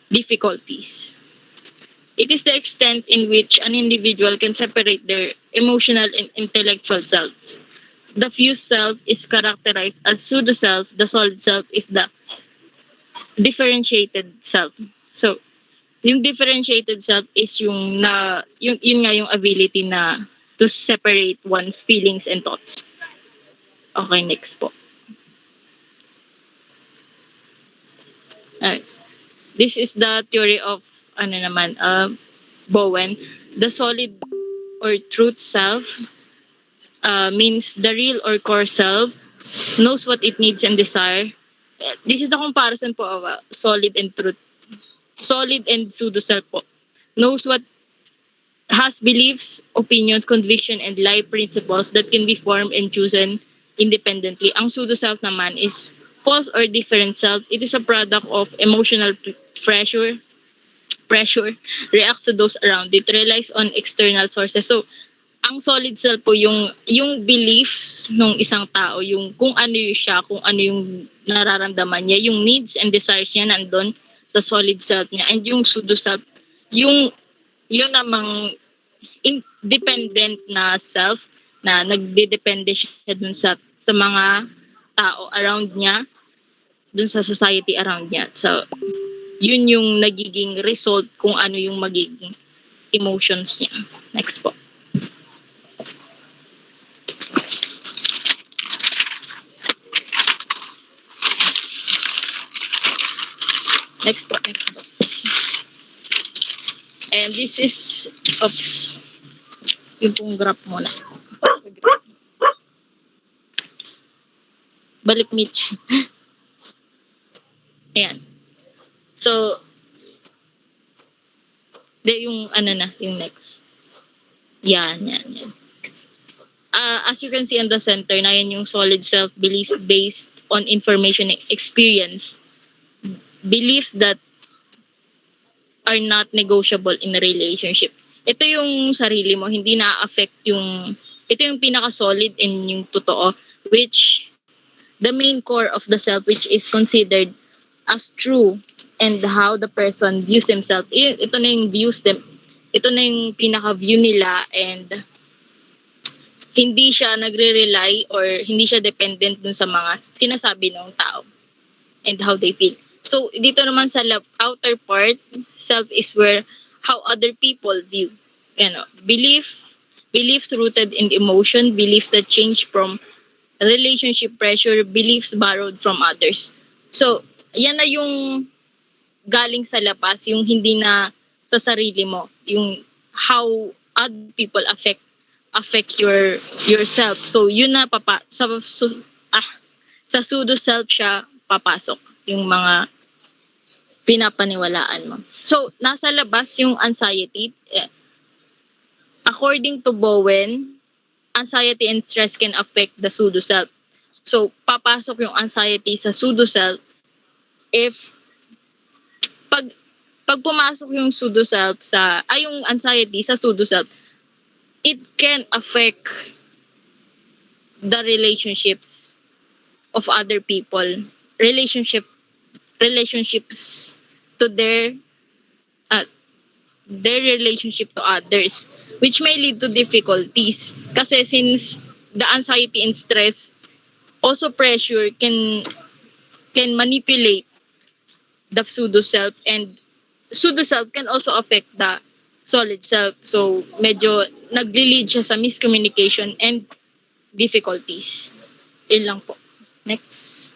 difficulties. It is the extent in which an individual can separate their emotional and intellectual selves. The fused self is characterized as pseudo-self. The solid self is the differentiated self. So, yung differentiated self is yun nga yung ability na to separate one's feelings and thoughts. Okay, next po. This is the theory of Bowen. The solid or truth self means the real or core self knows what it needs and desire. This is the comparison po of solid and truth. Solid and pseudo self po knows what has beliefs, opinions, conviction, and life principles that can be formed and chosen independently. Ang pseudo self naman is false or different self. It is a product of emotional pressure, reacts to those around it, relies on external sources. So, ang solid self po yung beliefs ng isang tao, yung kung ano yung siya, kung ano yung nararamdaman niya, yung needs and desires niya nandun sa solid self niya, and yung pseudo self, yung yun namang independent na self na nagdedepende siya dun sa mga tao around niya, dun sa society around niya. So, yun yung nagiging result kung ano yung magiging emotions niya. Next po. Next po, next po. And this is, oops, yung pong graph muna. Balik Mitch. Ayan. So, yung ano na, yung next. Yan. As you can see in the center, na yan yung solid self-beliefs based on information and experience. Beliefs that are not negotiable in a relationship. Ito yung sarili mo, hindi na-affect ito yung pinaka-solid and yung totoo, which the main core of the self, which is considered as true, and how the person views themselves. Ito na yung views them. Ito na yung pinaka-view nila, and hindi siya nagre-rely or hindi siya dependent dun sa mga sinasabi ng tao and how they feel. So, dito naman sa outer part, self is where how other people view. Beliefs rooted in emotion, beliefs that change from relationship pressure, beliefs borrowed from others. So, yan na yung galing sa labas, yung hindi na sa sarili mo, yung how other people affect yourself. So, yun na sa pseudo self siya papasok yung mga pinapaniwalaan mo. So, nasa labas yung anxiety. According to Bowen, anxiety and stress can affect the pseudo self. So, papasok yung anxiety sa pseudo self if pag pag pumasok yung pseudo self yung anxiety sa pseudo self, it can affect the relationships of other people, relationships to uh, their relationship to others, which may lead to difficulties. Kasi since the anxiety and stress, also pressure can manipulate the pseudo self, and pseudo self can also affect the solid self. So medyo nagli-lead siya sa miscommunication and difficulties. Yun lang po. Next.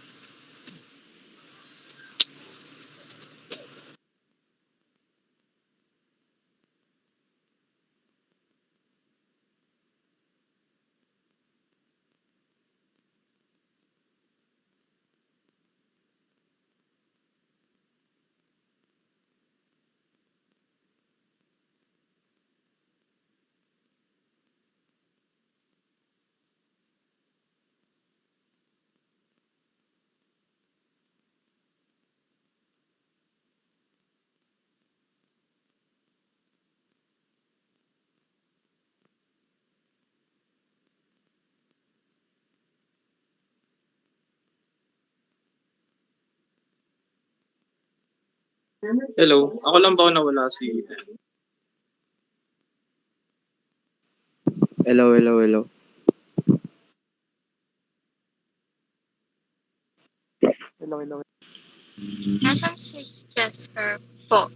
Hello, ako lang ba nawala si... Hello. Nasaan si Jasper po?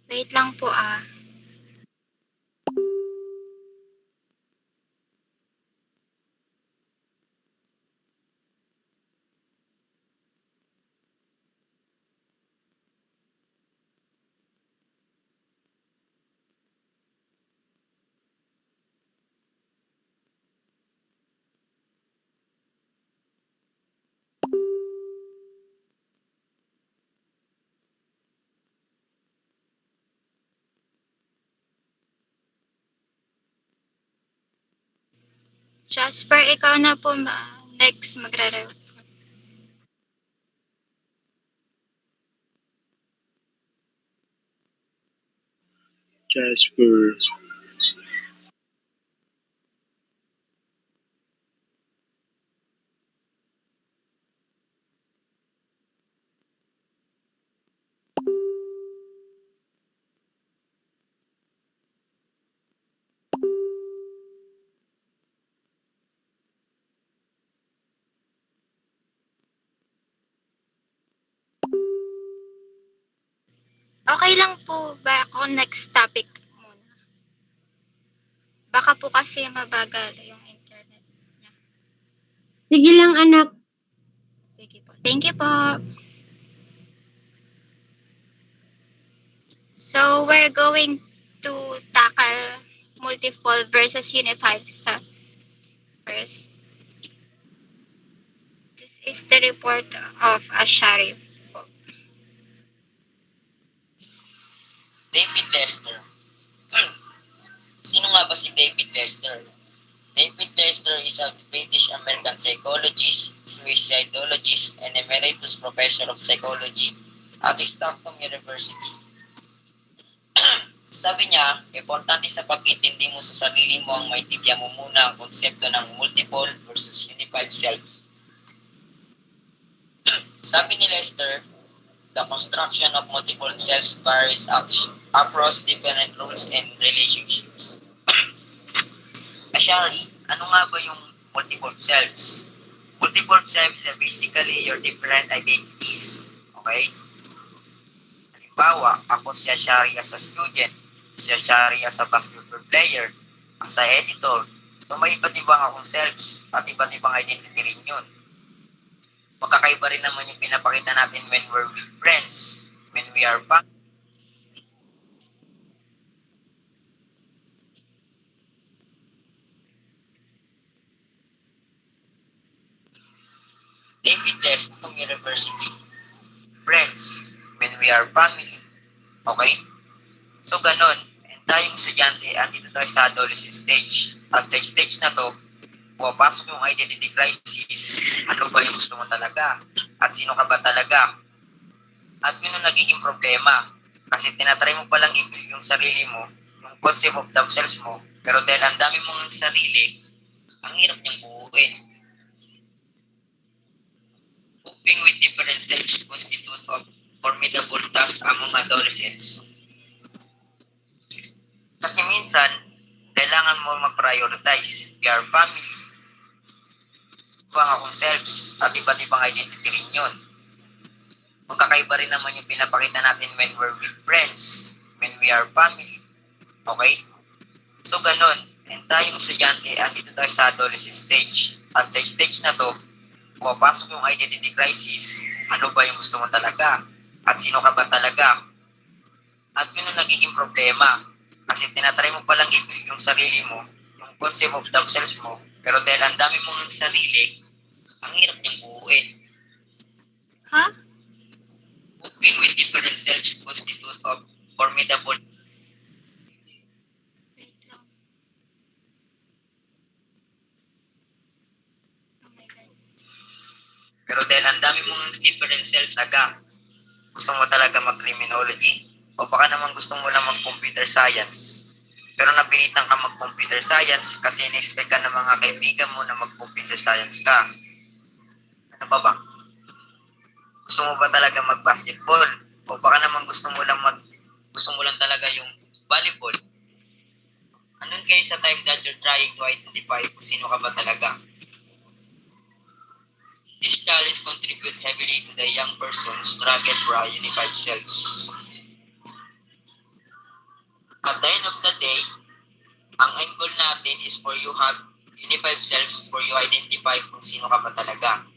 Wait lang po ah. Jasper, ikaw na po next magre-review. Jasper. Okay lang po ba ako next topic muna? Baka po kasi mabagal yung internet niya. Sige lang, anak. Sige po. Thank you po. So, we're going to tackle multiple versus unified subs first. This is the report of Ashari. David Lester. Sino nga ba si David Lester? David Lester is a British-American psychologist, suicidologist, and emeritus professor of psychology at Stockholm University. Sabi niya, importante sa pag-intindi mo sa sarili mo ang maintindihan mo muna ang konsepto ng multiple versus unified selves. Sabi ni Lester, the construction of multiple selves varies across different roles and relationships. Ashari, ano nga ba yung multiple selves? Multiple selves are basically your different identities. Okay? Halimbawa, ako si Ashari as a student, si Ashari as a basketball player, as a editor. So may iba't ibang akong selves at iba't ibang identity rin yun. Magkakaiba rin naman yung pinapakita natin when we're with friends, when we are family. David Lester University, friends, when we are family. Okay? So ganon, tayong estudyante, andito tayo sa adolescent stage. At sa stage na to, pumapasok yung identity crisis. Ano ba yung gusto mo talaga? At sino ka ba talaga? At yun ang nagiging problema. Kasi tinatry mo palang i-build yung sarili mo, yung concept of themselves mo, pero dahil ang dami mong sarili, ang hirap niyang buuin. Coping with different selves constitute of formidable task among adolescents. Kasi minsan, kailangan mo mag-prioritize. We are family. Ibang akong selves at iba't ibang identity rin yun. Magkakaiba rin naman yung pinapakita natin when we're with friends, when we are family. Okay? So ganon, tayong estudyante, andito tayo sa adolescent stage. At sa stage na to, pumapasok yung identity crisis. Ano ba yung gusto mo talaga? At sino ka ba talaga? At yun ang nagiging problema. Kasi tinatry mo palang i-build yung sarili mo, yung concept of themselves mo, pero dahil ang dami mong sarili, ang hirap niyang buuin. Huh? Coping with different selves constitute of formidable. Wait lang. Oh my God. Pero dahil ang dami mong different selves talaga, gusto mo talaga mag-criminology? O baka naman gusto mo lang mag-computer science? Pero napilitan ka mag-computer science kasi in-expect ka ng mga kaibigan mo na mag-computer science ka. Ano ba ba? Gusto mo ba talaga mag-basketball? O baka naman gusto mo lang talaga yung volleyball? Andun kayo sa time that you're trying to identify kung sino ka ba talaga. This challenge contributes heavily to the young person's struggle for a unified selves. At the end of the day, ang end goal natin is for you have unified selves for you identify kung sino ka ba talaga.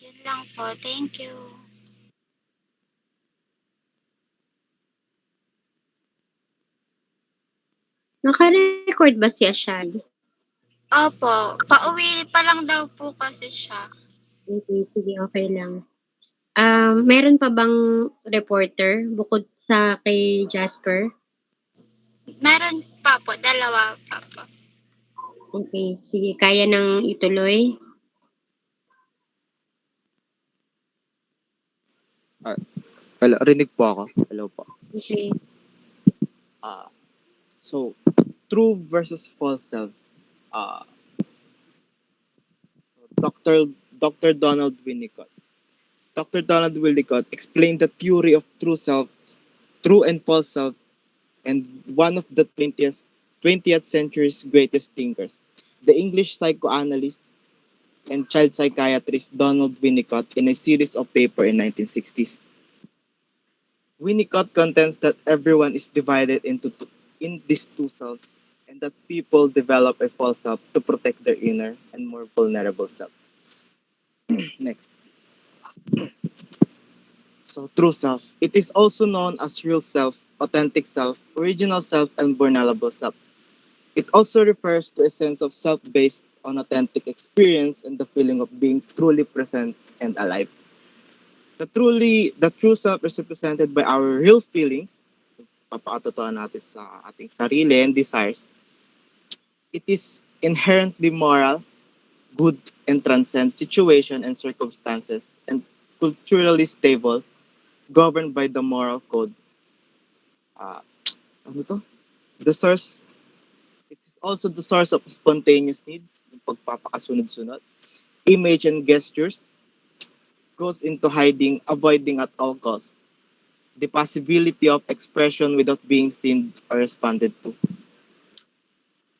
Yun lang po. Thank you. Naka-record ba si Ashali? Opo. Pauwi pa lang daw po kasi siya. Okay, sige, okay lang. Meron pa bang reporter bukod sa kay Jasper? Meron pa po, dalawa pa po. Okay, sige. Kaya nang ituloy? Ah, hello, rinig po ako. Hello po. Okay. Ah, so, true versus false selves. Ah, Dr. Donald Winnicott. Dr. Donald Winnicott explained the theory of true selves, true and false self, and one of the 20th century's greatest thinkers. The English psychoanalyst and child psychiatrist Donald Winnicott in a series of papers in 1960s. Winnicott contends that everyone is divided in these two selves and that people develop a false self to protect their inner and more vulnerable self. Next. So, true self. It is also known as real self, authentic self, original self, and vulnerable self. It also refers to a sense of self based on authentic experience and the feeling of being truly present and alive. The true self is represented by our real feelings, papakatotoo natin sa ating sarili and desires. It is inherently moral, good, and transcends situation and circumstances, and culturally stable, governed by the moral code. Uh, ano to? The source, it is also the source of spontaneous needs, yung pagpapakasunod-sunod. Image and gestures goes into hiding, avoiding at all costs. The possibility of expression without being seen or responded to.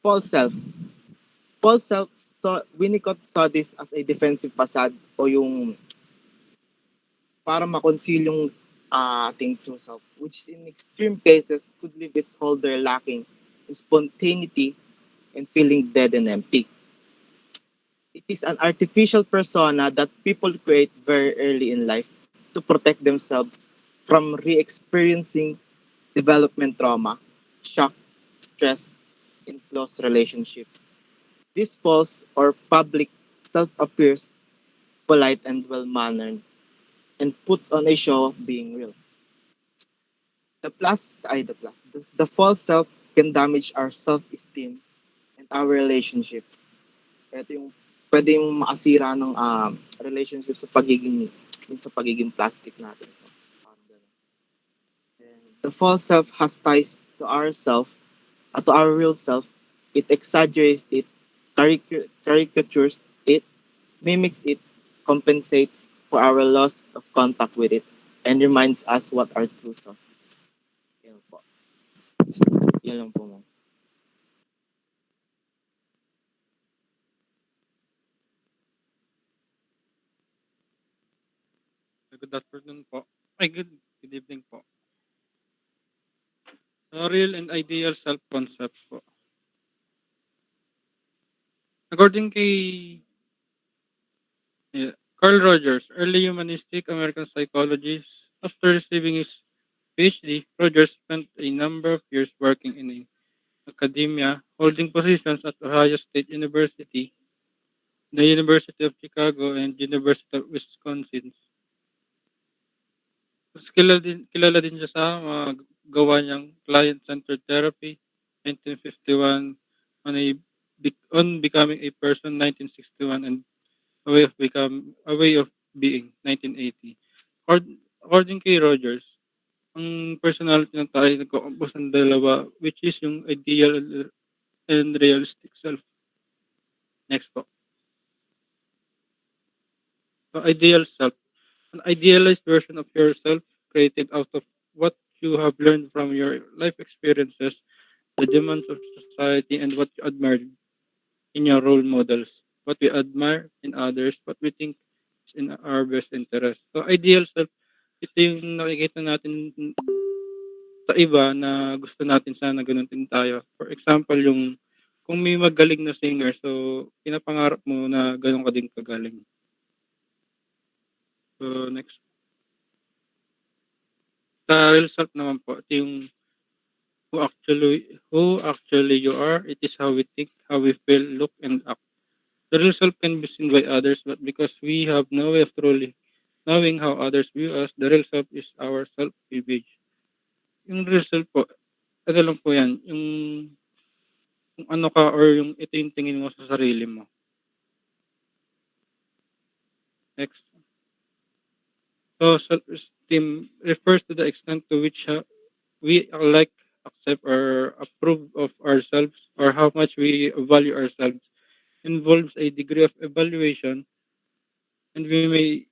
False self. False self, Winnicott saw this as a defensive facade o yung para makonceal yung ating true self, which in extreme cases could leave its holder lacking in spontaneity and feeling dead and empty. It is an artificial persona that people create very early in life to protect themselves from re-experiencing development trauma, shock, stress, in close relationships. This false or public self appears polite and well mannered and puts on a show of being real. The false self can damage our self esteem and our relationships. Ito yung pwede yung makasira ng relationship sa pagiging plastic natin. And the false self has ties to ourself, to our real self. It exaggerates it, caricatures it, mimics it, compensates for our loss of contact with it, and reminds us what our true self is. Yan po. Yan lang po, ma'am. Good afternoon po. Good evening po. Real and ideal self-concepts po. According kay Carl Rogers, early humanistic American psychologist, after receiving his PhD, Rogers spent a number of years working in academia, holding positions at Ohio State University, the University of Chicago, and University of Wisconsin. Mas kilala din siya sa mga gawa niyang client-centered therapy, 1951, on becoming a person, 1961, and a way of being, 1980. According kay Rogers, ang personality ng tao ay nagko-compose ng dalawa, which is yung ideal and realistic self. Next po. So, ideal self. An idealized version of yourself created out of what you have learned from your life experiences, the demands of society, and what you admire in your role models. What we admire in others, what we think is in our best interest. So, ideal self, ito yung nakikita natin sa iba na gusto natin sana ganun din tayo. For example, yung kung may magaling na singer, so pinapangarap mo na ganun ka din kagaling. So, next. Sa real self naman po, ito yung who actually you are. It is how we think, how we feel, look, and act. The real self can be seen by others, but because we have no way of truly knowing how others view us, the real self is our self-image. Yung real self po, ano lang po yan, yung kung ano ka or yung ito yung tingin mo sa sarili mo. Next. So, self-esteem refers to the extent to which we like, accept, or approve of ourselves or how much we value ourselves. Involves a degree of evaluation, and we may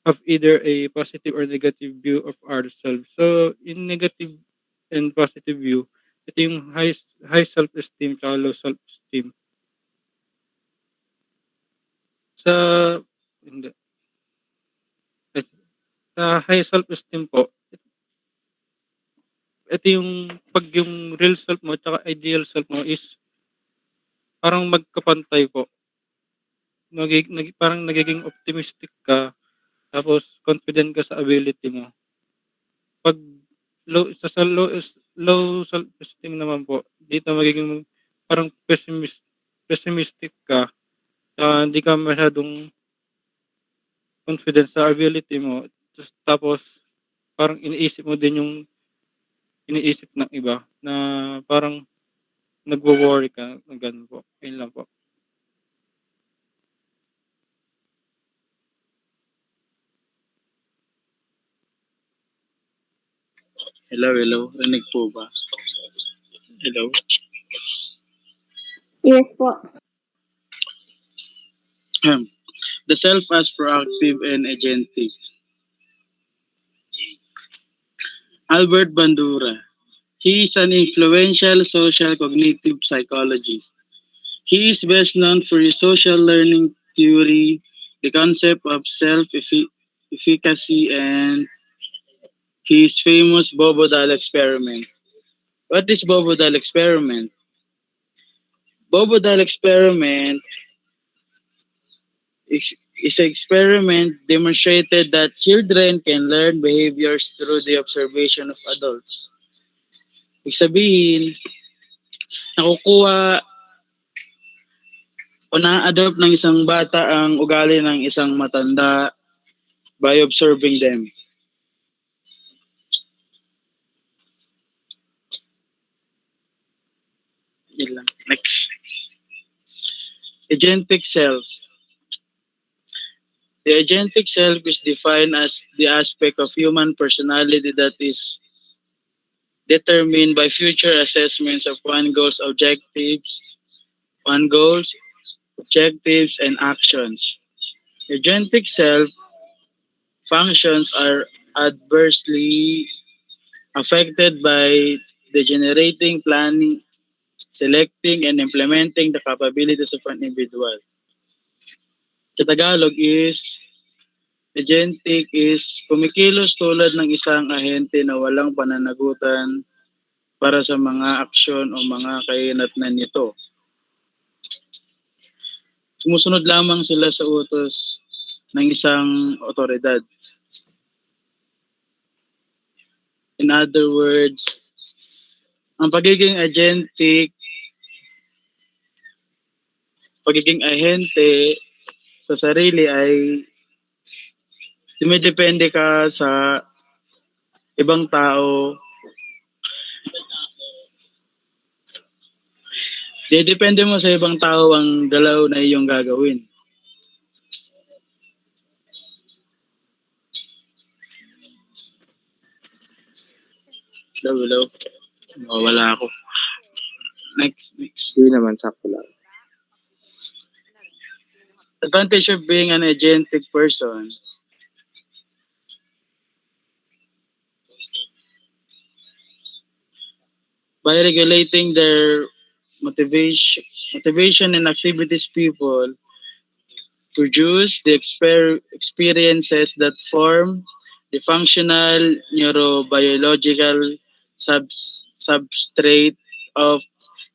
have either a positive or negative view of ourselves. So, in negative and positive view, ito yung high self-esteem tsaka low self-esteem. Sa, hindi, eh, sa high self-esteem po, ito yung pag yung real self mo tsaka ideal self mo is parang magkapantay po. Parang nagiging optimistic ka, tapos confident ka sa ability mo. Pag low self-esteem naman po, dito magiging parang pessimistic ka, hindi ka masyadong confident sa ability mo. Tapos parang iniisip mo din yung iniisip ng iba na parang nagwo-worry ka, ganun po. Ayun lang po. Hello, hello. Rinig po ba? Hello? Yes po. The self as proactive and agentic. Albert Bandura. He is an influential social cognitive psychologist. He is best known for his social learning theory, the concept of self-efficacy, and his famous Bobodal experiment. What is Bobodal experiment? Bobodal experiment is an experiment demonstrated that children can learn behaviors through the observation of adults. Ibig sabihin, nakukuha o na-adopt ng isang bata ang ugali ng isang matanda by observing them. Yun lang. Next. Agentic self. The agentic self is defined as the aspect of human personality that is determined by future assessments of one goals, objectives, and actions. Agentic self functions are adversely affected by the generating, planning, selecting, and implementing the capabilities of an individual. Sa Tagalog is, agentic is kumikilos tulad ng isang ahente na walang pananagutan para sa mga aksyon o mga kahinatnan nito. Sumusunod lamang sila sa utos ng isang otoridad. In other words, ang pagiging ahente sa sarili ay dumidepende ka sa ibang tao. Depende mo sa ibang tao ang galaw na iyong gagawin. Hello. Wala ako. Next. Hindi naman, sakto lang. Advantage of being an agentic person. By regulating their motivation and activities, people produce the experiences that form the functional neurobiological substrate of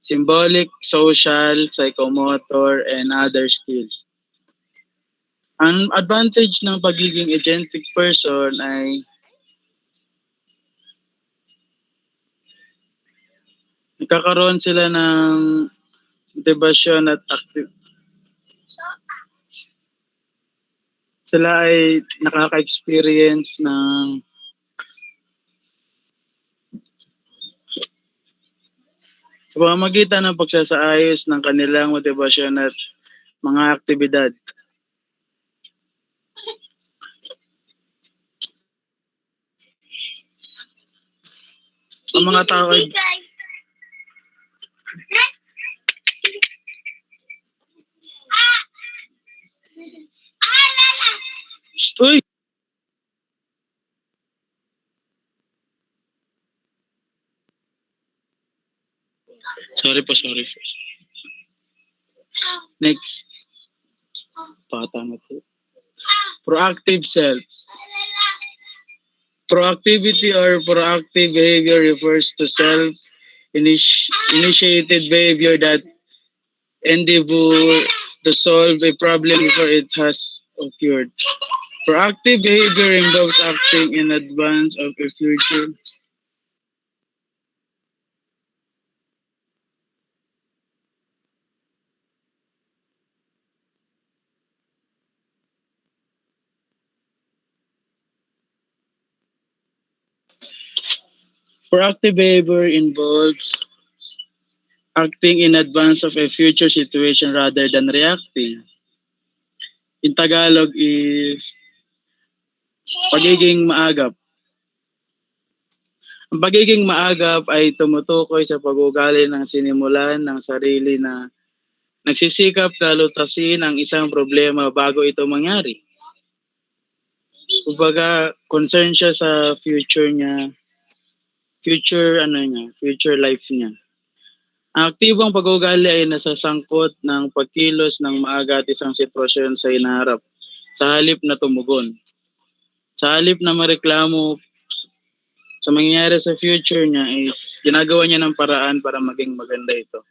symbolic, social, psychomotor, and other skills. Ang advantage ng pagiging agentic person ay nagkakaroon sila ng motivasyon at sila ay nakaka-experience ng sa pamamagitan ng pagsasaayos ng kanilang motibasyon at mga aktibidad. Ang mga tao ay Uy! Sorry po, sorry po. Next. Patama po. Proactive self. Proactivity or proactive behavior refers to self-initiated behavior that endeavor to solve a problem before it has occurred. Proactive behavior involves acting in advance of a future. Proactive behavior involves acting in advance of a future situation rather than reacting. In Tagalog is pagiging maagap. Ang pagiging maagap ay tumutukoy sa pag-ugali ng sinimulan ng sarili na nagsisikap na lutasin ang isang problema bago ito mangyari. Kumbaga, concern siya sa future niya, future life niya. Ang aktibong pag-ugali ay nasasangkot ng pagkilos ng maaga at isang sitwasyon sa hinaharap sa halip na tumugon. Sa halip na mareklamo sa mangyayari sa future niya is ginagawa niya ng paraan para maging maganda ito.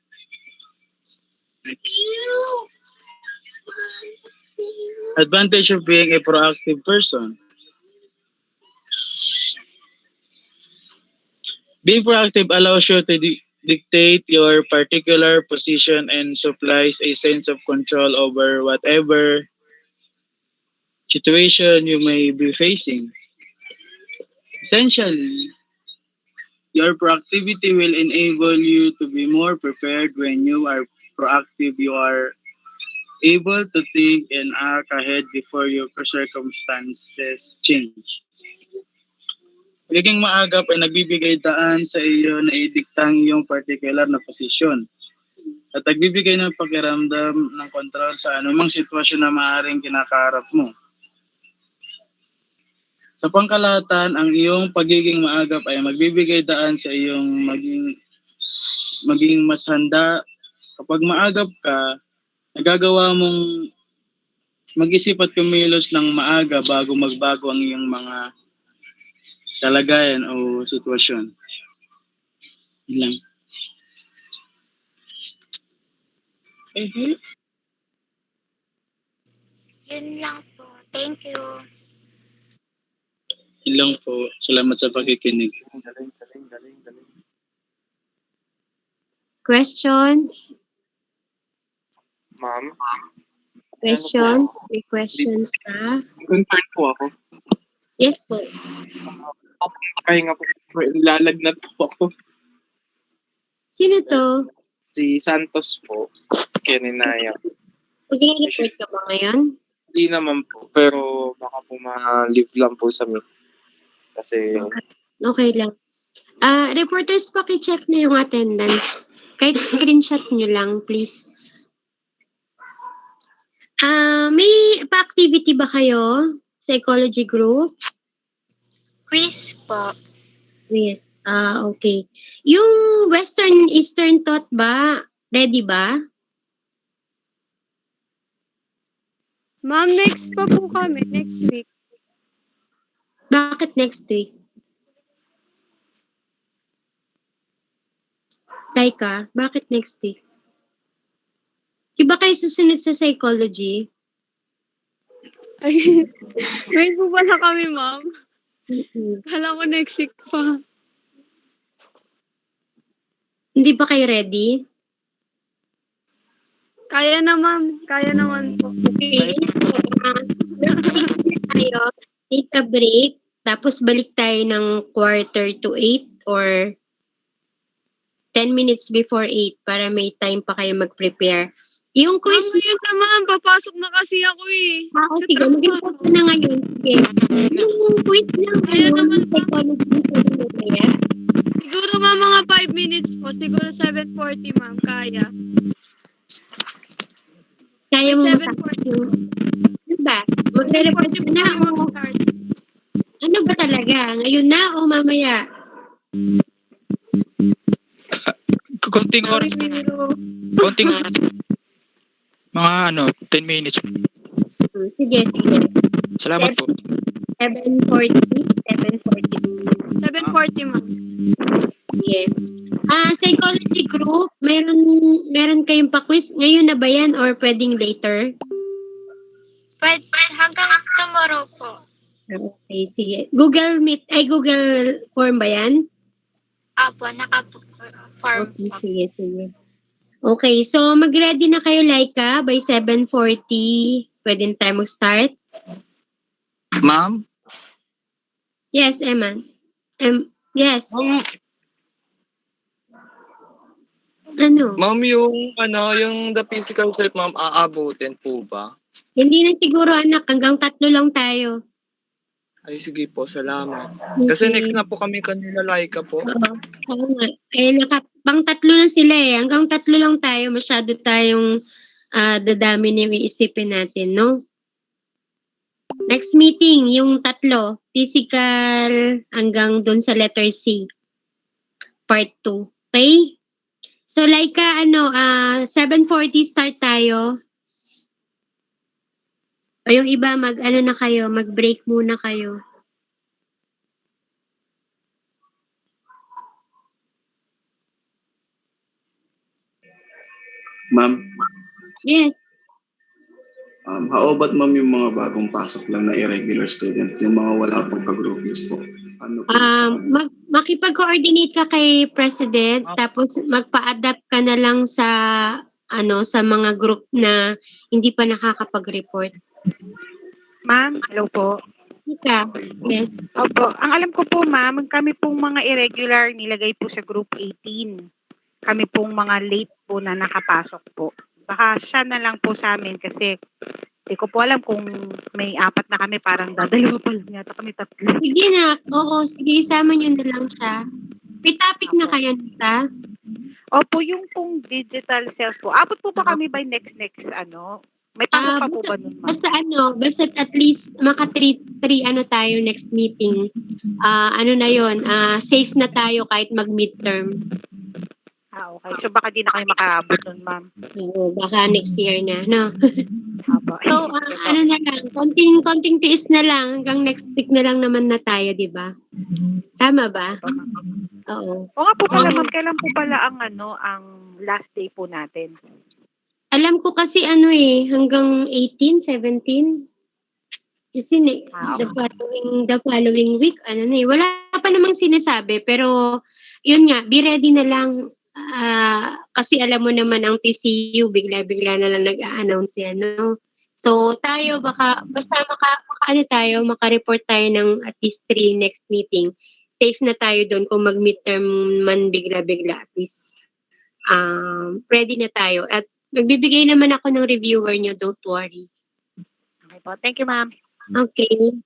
Next. Advantage of being a proactive person. Being proactive allows you to dictate your particular position and supplies a sense of control over whatever situation you may be facing. Essentially, your proactivity will enable you to be more prepared. When you are proactive, you are able to think and act ahead before your circumstances change. Pagiging maagap ay nagbibigay daan sa iyo na idiktang iyong particular na posisyon at nagbibigay ng pakiramdam ng kontrol sa anumang sitwasyon na maaaring kinakaharap mo. Sa pangkalahatan, ang iyong pagiging maagap ay magbibigay daan sa iyong maging mas handa. Kapag maagap ka, nagagawa mong mag-isip at kumilos ng maaga bago magbago ang iyong mga kalagayan o sitwasyon. Yun lang. Yun lang po. Thank you. Yun lang po. Salamat sa pakikinig. Questions? Ma'am, Questions? May questions ka? concerned po ako. Yes po. Pahinga po. Nilalagnat po ako. Sino to? Si Santos po. Keninaya. Magre-report ka ba ngayon? Hindi naman po. Pero baka po ma-leave lang po sa me. Kasi Okay lang. Reporters, paki-check na yung attendance. Kahit screenshot nyo lang, please. May pa-activity ba kayo? Psychology group? Quiz po. Yes. Okay. Yung Western Eastern thought ba? Ready ba? Ma'am, next pa po kami. Next week. Bakit next week? Taika, bakit next week? Di ba kayo susunod sa psychology? Ay, ngayon po pala kami, ma'am. Mm-mm. Kala ko next week pa. Hindi ba kayo ready? Kaya na, ma'am. Kaya naman po. Okay. Tayo, take a break. Tapos balik tayo ng 7:45 or 10 minutes before 8 para may time pa kayo mag-prepare. Yung quiz Mamaya naman, papasok na kasi ako eh. Sa sige, mag-report ka trabaho. na ngayon. Sige. Yung quiz ng Kaya naman, psychology sabi mo kaya? siguro mga 5 minutes po. Siguro 7:40, ma'am. Kaya. Kaya May mo 7:40. ano ba? Magre-report 7:40 ka po na kami o mag-start. ano ba talaga? Ngayon na o mamaya? Konting oras. Konting oras. Mga 10 minutes. Sige, sige. Salamat po. 7:40? 7:40. 7:40, ma'am. Sige. Psychology group, meron kayong pa-quiz. Ngayon na ba yan or pwedeng later? Pwede, hanggang tomorrow po. Okay, sige. Google Meet, Google Form ba yan? Apo, naka-form Okay, po. sige, sige. Okay, so mag-ready na kayo, Laika, by 7:40. Pwede na tayo mag-start? Ma'am? Yes, Eman. Yes. Ano? Ma'am, yung the physical self, ma'am, aabutin po ba? Hindi na siguro, anak. Hanggang 3 lang tayo. Ay, sige po, salamat. Kasi next na po kami kanila, Laika po. Oo nga. Pang 3 na sila eh. Hanggang 3 lang tayo. Masyado tayong dadami na yung iisipin natin, no? Next meeting, yung 3. Physical hanggang dun sa letter C. Part 2. Okay? So, Laika, 7:40 start tayo. O yung iba, mag-break muna kayo. Ma'am? Yes. How about ma'am yung mga bagong pasok lang na irregular student, yung mga wala pang ka-groupies po? Ano po sa kanila? Makipag-coordinate ka kay President, tapos magpa-adapt ka na lang sa sa mga group na hindi pa nakakapag-report. Ma'am, hello po. Yes. Opo, ang alam ko po ma'am, kami pong mga irregular nilagay po sa group 18. Kami pong mga late po na nakapasok po. Baka siya na lang po sa amin kasi hindi ko po alam kung may 4 na kami, parang dadalawa pa lang yata kami 3. Sige na, oo, sige, isama nyo na lang siya. May topic na kayo, Nita? Opo, yung pong digital self po. Abot po ba kami by next, May pasok pa po ba nun, ma'am? Basta at least maka 3 tayo next meeting. Na yon, safe na tayo kahit mag-midterm. Okay. So baka di na kayo makaabot nun, ma'am. Oo, baka next year na, no? Apo. So, na lang, konting tiis na lang, hanggang next week na lang naman na tayo, di ba? Tama ba? Oo. O nga po pala, ma'am, kailan po pala ang last day po natin? Alam ko kasi hanggang 18, 17. Kasi the following week, wala pa namang sinasabi, pero yun nga, be ready na lang. Kasi alam mo naman ang TCU, bigla-bigla na lang nag-a-announce yan, no? So, tayo basta maka-report tayo ng at least 3 next meeting. Safe na tayo doon kung mag-midterm man bigla-bigla, at least ready na tayo. At magbibigay naman ako ng reviewer nyo, don't worry. Okay po. Thank you, ma'am. Okay.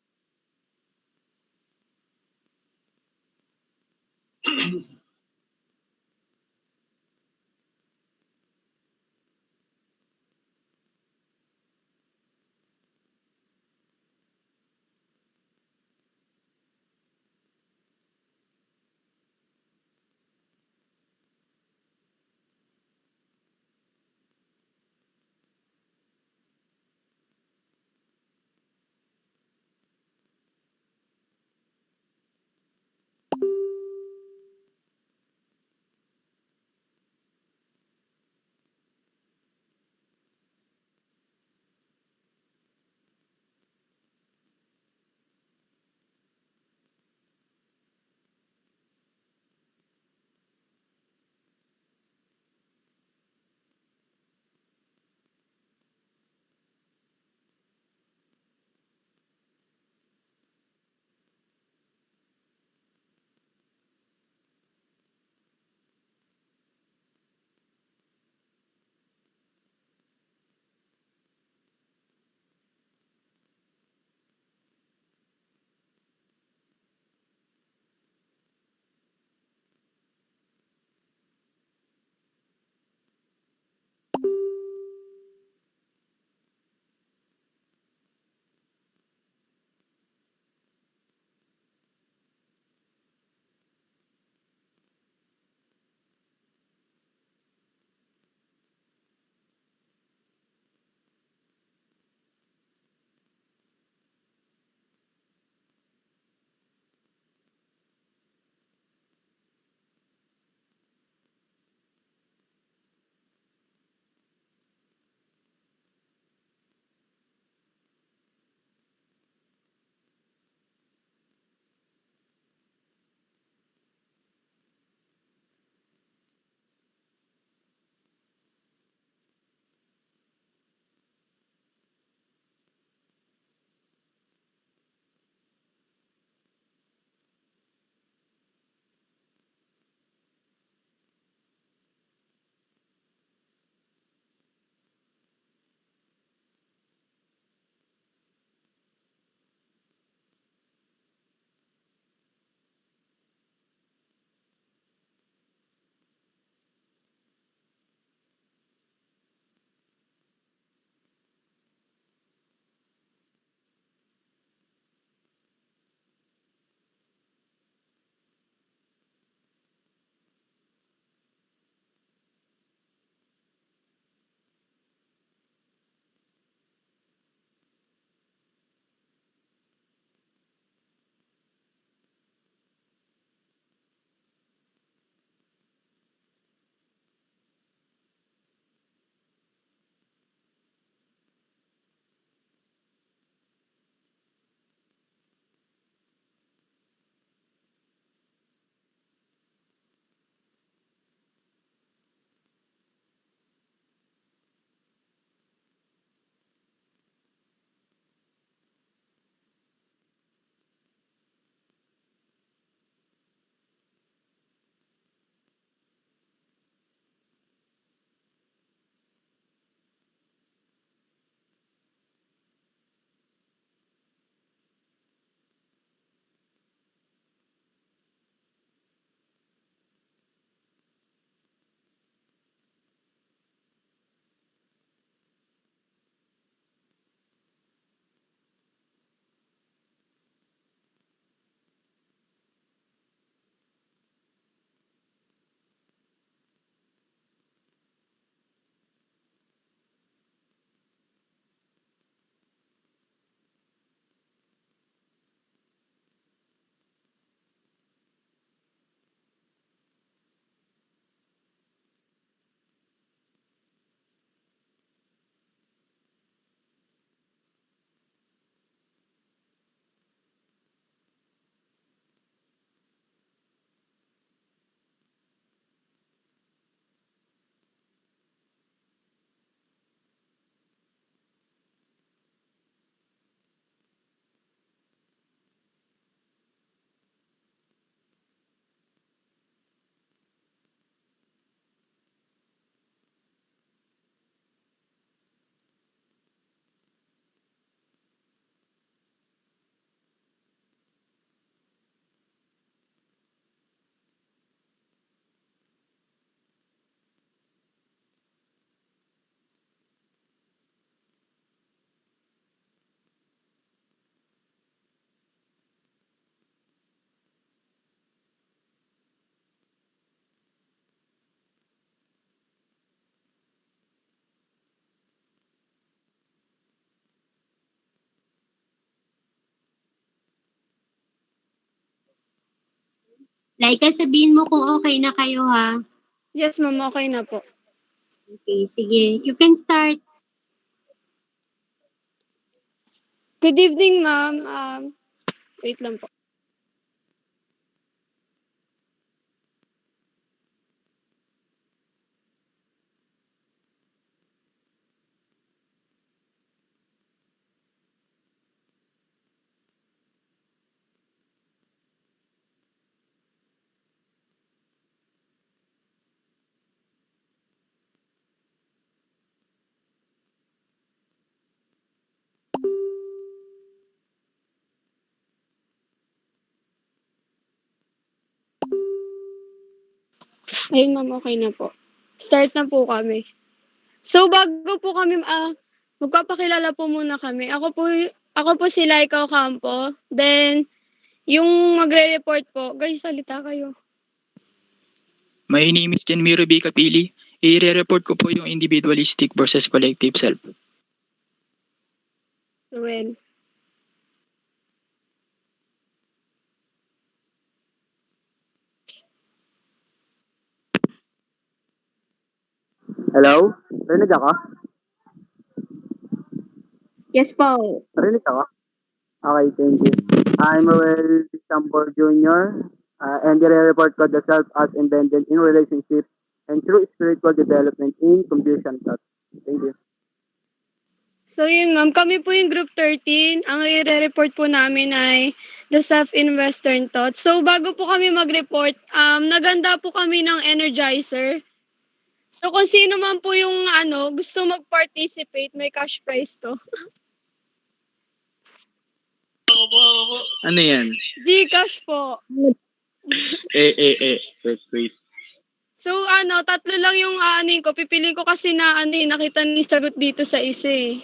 Laika, sabihin mo kung okay na kayo ha. Yes, ma'am. Okay na po. Okay, sige. You can start. Good evening, ma'am. Wait lang po. Ayun, ma'am. Okay na po. Start na po kami. So bago po kami magpapakilala po muna kami. Ako po si Laika Ocampo. Then yung magre-report po, guys, salita kayo. My name is Kenmiro B. Kapili. I-report ko po yung individualistic versus collective self. Ruel. Hello? Rinig ako? Yes po. Rinig ako? Okay, thank you. I'm Roel Sambor Jr. And i-report ko the self as embedded in relationship and through spiritual development in confusion thought. Thank you. So yun ma'am, kami po yung group 13. Ang i-report po namin ay the self in Western thought. So bago po kami mag-report, naganda po kami ng energizer. So kung sino man po yung gusto mag-participate, may cash prize to. Ano yan? Gcash po. Wait. So tatlo lang yung aanin ko. Pipiliin ko kasi na nakita ni sagot dito sa isa eh.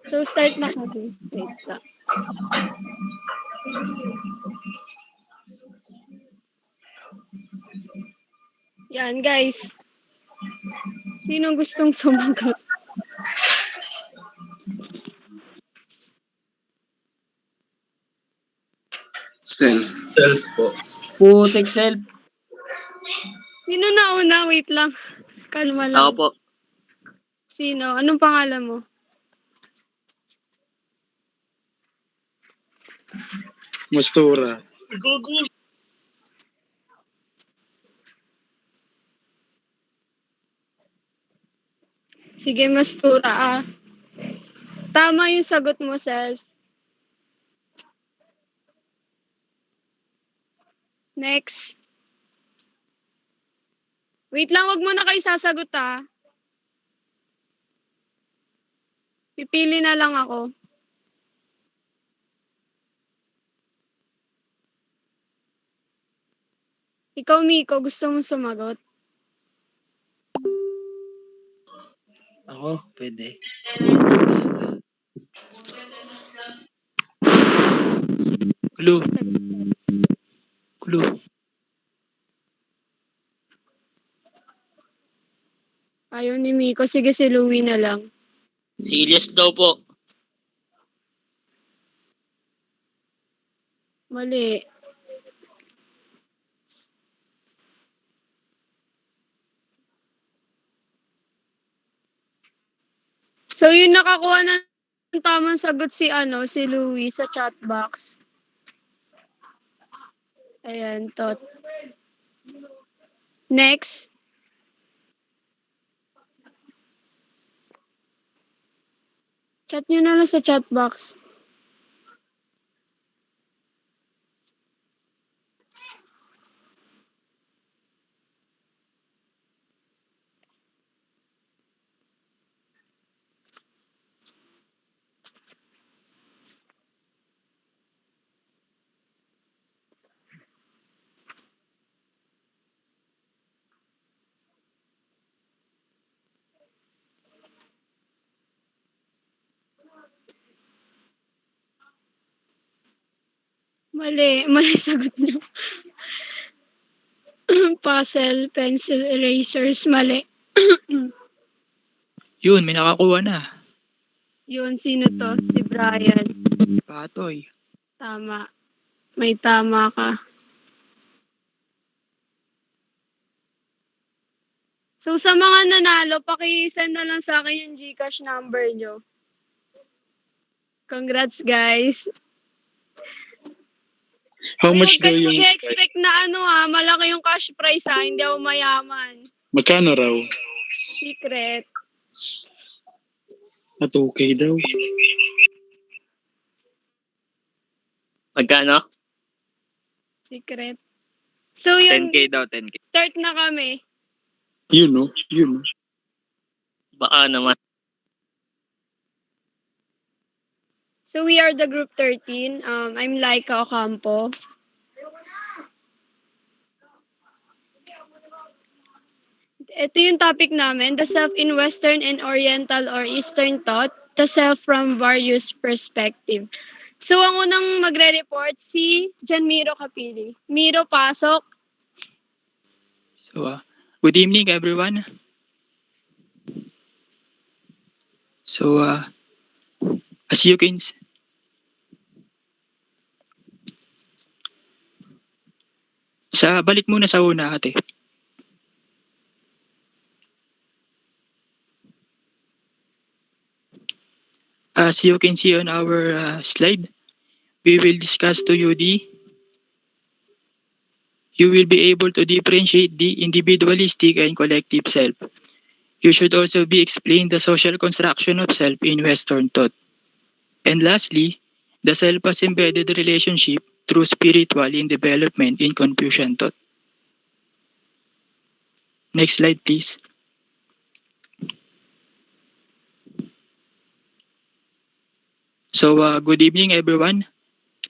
So start na kami. Wait lang. Yan guys. Sinong gustong sumagot? Self. Self po. Putik self. Sino na una? Wait lang. Kalma lang. Ako po. Sino? Anong pangalan mo? Mastura. Sige, Mastura Tama yung sagot mo, Self. Next. Wait lang, wag mo na kayo sasagot Pipili na lang ako. Ikaw, Miko, gusto mong sumagot? Ako, pwede. Clue. Clue. Ayaw ni Miko. Sige, si Louie na lang. Si Ilyas daw po. Mali. So, yung nakakuha ng tamang sagot si Louie sa chat box. Ayan, tot. Next. Chat nyo na lang sa chat box. Mali sagot nyo. Puzzle, pencil, erasers, mali. Yun, may nakakuha na. Yun, sino to? Si Brian. Patoy. Tama. May tama ka. So, sa mga nanalo, paki-send na lang sa akin yung Gcash number nyo. Congrats, guys. How much Huwag daw kayo yung... mag-expect na malaki yung cash prize hindi ako mayaman. Magkano raw? Secret. At okay daw. Magkano? Secret. So, yun. 10K daw, 10K. Start na kami. Yun, no? Baka naman. So, we are the group 13. I'm Laika Ocampo. ito yung topic namin, the self in Western and Oriental or Eastern thought, the self from various perspective. So, ang unang magre-report si Jan Miro Kapili. Miro, pasok. So, good evening, everyone. So, as you can balik muna sa una, ate. As you can see on our slide, we will discuss to you you will be able to differentiate the individualistic and collective self. You should also be explained the social construction of self in Western thought. And lastly, the self as embedded relationship through spiritual in development in Confucian thought. Next slide, please. So, good evening, everyone.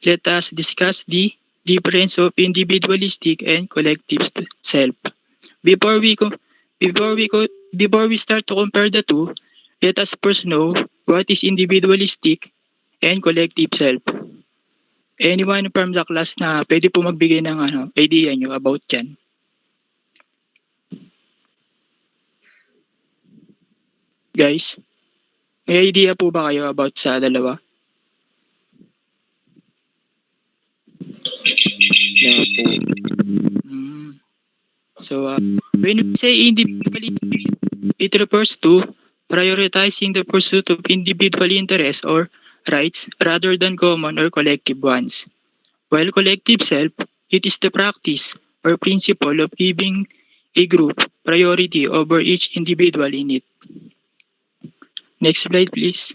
Let us discuss the difference of individualistic and collective self. Before we go, before we start to compare the two, let us first know what is individualistic and collective self. Anyone from the class na pwede po magbigay ng idea nyo about yan? Guys, may idea po ba kayo about sa dalawa? So, when we say individualistic, it refers to prioritizing the pursuit of individual interests or rights rather than common or collective ones. While collective self, it is the practice or principle of giving a group priority over each individual in it. Next slide, please.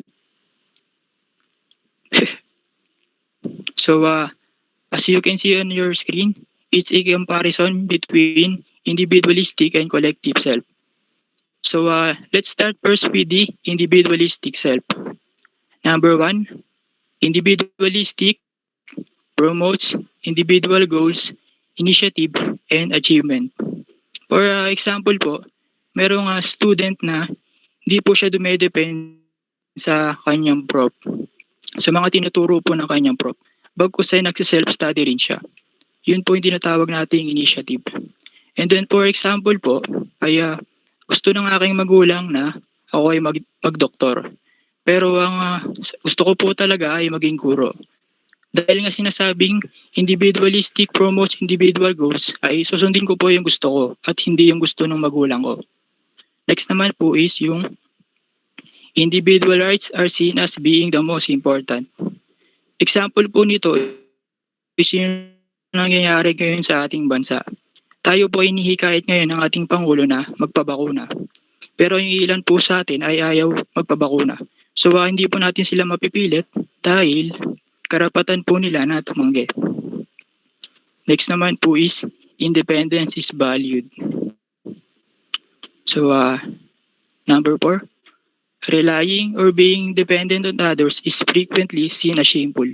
So, as you can see on your screen, it's a comparison between individualistic and collective self. So, let's start first with the individualistic self. Number one, individualistic promotes individual goals, initiative, and achievement. For example po, merong student na hindi po siya dumedepend sa kanyang prof. Sa mga tinuturo po ng kanyang prof. Bagkus ay nagsiself-study rin siya. Yun po yung tinatawag nating initiative. And then for example po, ay gusto ng aking magulang na ako ay mag-doktor. Pero ang gusto ko po talaga ay maging guro. Dahil nga sinasabing individualistic promotes individual goals, ay susundin ko po yung gusto ko at hindi yung gusto ng magulang ko. Next naman po is yung individual rights are seen as being the most important. Example po nito is yung nangyayari ngayon sa ating bansa. Tayo po ay hinihikayat ngayon ng ating Pangulo na magpabakuna. Pero yung ilan po sa atin ay ayaw magpabakuna. So hindi po natin sila mapipilit dahil karapatan po nila na tumanggi. Next naman po is independence is valued. So number 4, relying or being dependent on others is frequently seen as shameful.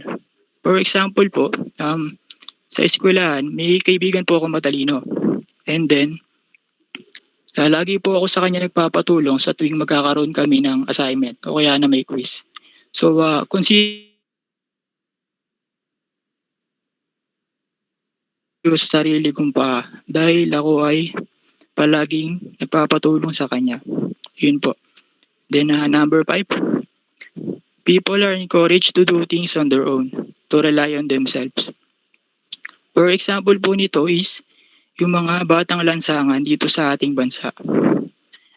For example po, sa eskwelahan, may kaibigan po ako matalino. And then, lagi po ako sa kanya nagpapatulong sa tuwing magkakaroon kami ng assignment o kaya na may quiz. So, consider sa sarili kong dahil ako ay palaging nagpapatulong sa kanya. Yun po. Then, number 5, people are encouraged to do things on their own, to rely on themselves. For example po nito is yung mga batang lansangan dito sa ating bansa.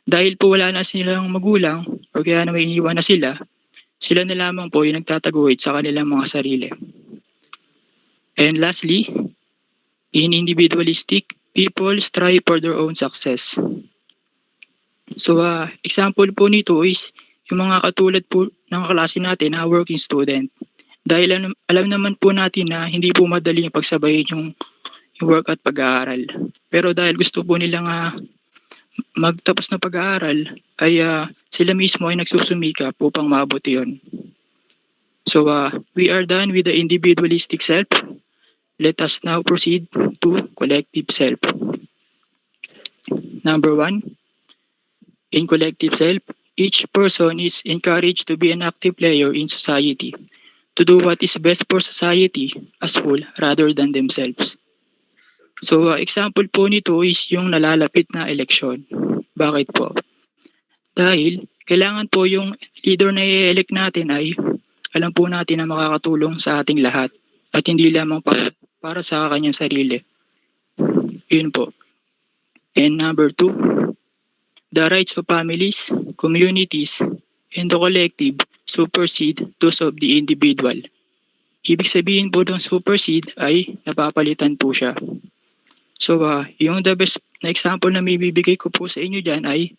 Dahil po wala na silang magulang o kaya na may iniwan na sila na lamang po yung nagtataguhit sa kanilang mga sarili. And lastly, in individualistic, people strive for their own success. So, example po nito is yung mga katulad po ng klase natin na working student. Dahil alam naman po natin na hindi po madali yung pagsabayin yung work at pag-aaral. Pero dahil gusto po nilang magtapos ng pag-aaral, ay sila mismo ay nagsusumikap upang maabot yun. So, we are done with the individualistic self. Let us now proceed to collective self. Number 1, In collective self, each person is encouraged to be an active player in society, to do what is best for society as whole rather than themselves. So, example po nito is yung nalalapit na eleksyon. Bakit po? Dahil kailangan po yung leader na i-elect natin ay alam po natin na makakatulong sa ating lahat at hindi lamang para sa kanyang sarili. Yun po. And number two, the rights of families, communities, and the collective supersede those of the individual. Ibig sabihin po ng supersede ay napapalitan po siya. So, yung the best na example na may bibigay ko po sa inyo dyan ay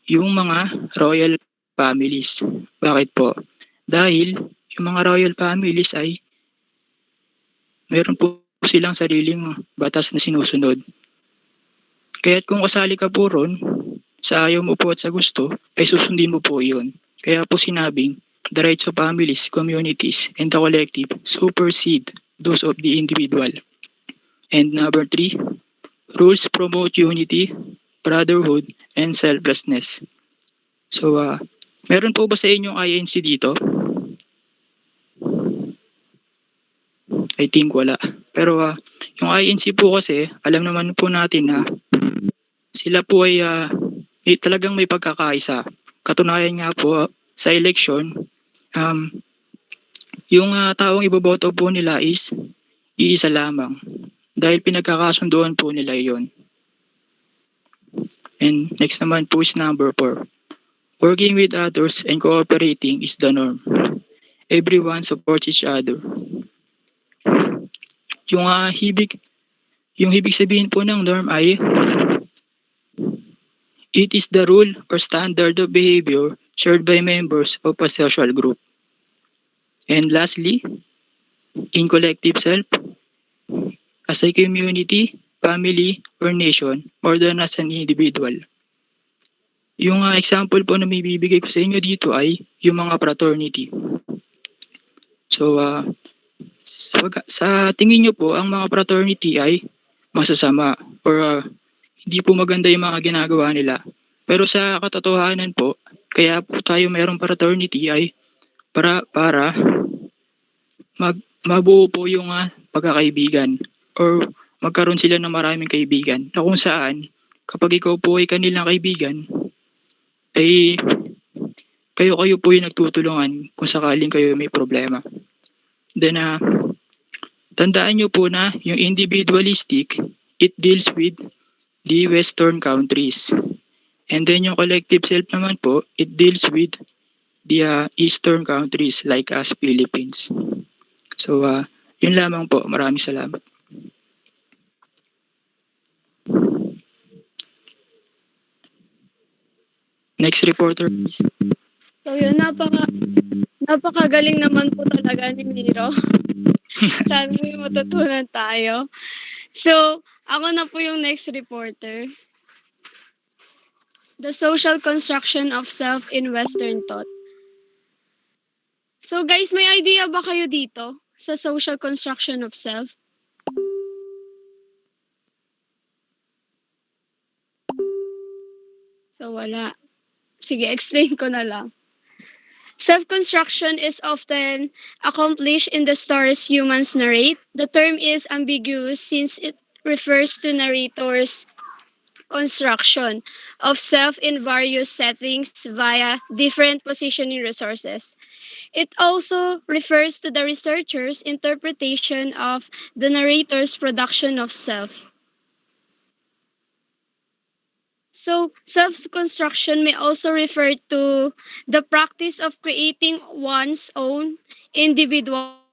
yung mga royal families. Bakit po? Dahil yung mga royal families ay meron po silang sariling batas na sinusunod. Kaya't kung kasali ka po ron, sa ayaw mo po at sa gusto, ay susundin mo po iyon. Kaya po sinabing, the rights of families, communities, and the collective supersede those of the individual. And number three, rules promote unity, brotherhood, and selflessness. So, meron po ba sa inyong INC dito? I think wala. Pero yung INC po kasi, alam naman po natin na sila po ay talagang may pagkakaisa. Katunayan nga po sa election, um, yung taong iboboto po nila is iisa lamang. Dahil pinagkakasunduan po nila yon. And next naman po is number 4. Working with others and cooperating is the norm. Everyone supports each other. Yung ibig sabihin po ng norm ay it is the rule or standard of behavior shared by members of a social group. And lastly, in collective self, as a community, family, or nation, more than as an individual. Yung example po na may bibigay ko sa inyo dito ay yung mga fraternity. So, sa tingin nyo po, ang mga fraternity ay masasama or hindi po maganda yung mga ginagawa nila. Pero sa katotohanan po, kaya po tayo mayroong fraternity ay para mabuo po yung pagkakaibigan or magkaroon sila ng maraming kaibigan na kung saan kapag ikaw po ay kanilang kaibigan ay kayo po yung nagtutulungan kung sakaling kayo may problema. Then tandaan nyo po na yung individualistic, it deals with the Western countries. And then yung collective self naman po, it deals with the Eastern countries like us Philippines. So, yun lamang po. Maraming salamat. Next reporter, please. So yun, napakagaling naman po talaga ni Miro. Sana may matutunan tayo. So, ako na po yung next reporter. The social construction of self in Western thought. So guys, may idea ba kayo dito sa social construction of self? So wala. Sige, explain ko na lang. Self-construction is often accomplished in the stories humans narrate. The term is ambiguous since it refers to narrators' construction of self in various settings via different positioning resources. It also refers to the researcher's interpretation of the narrator's production of self. So, self-construction may also refer to the practice of creating one's own individual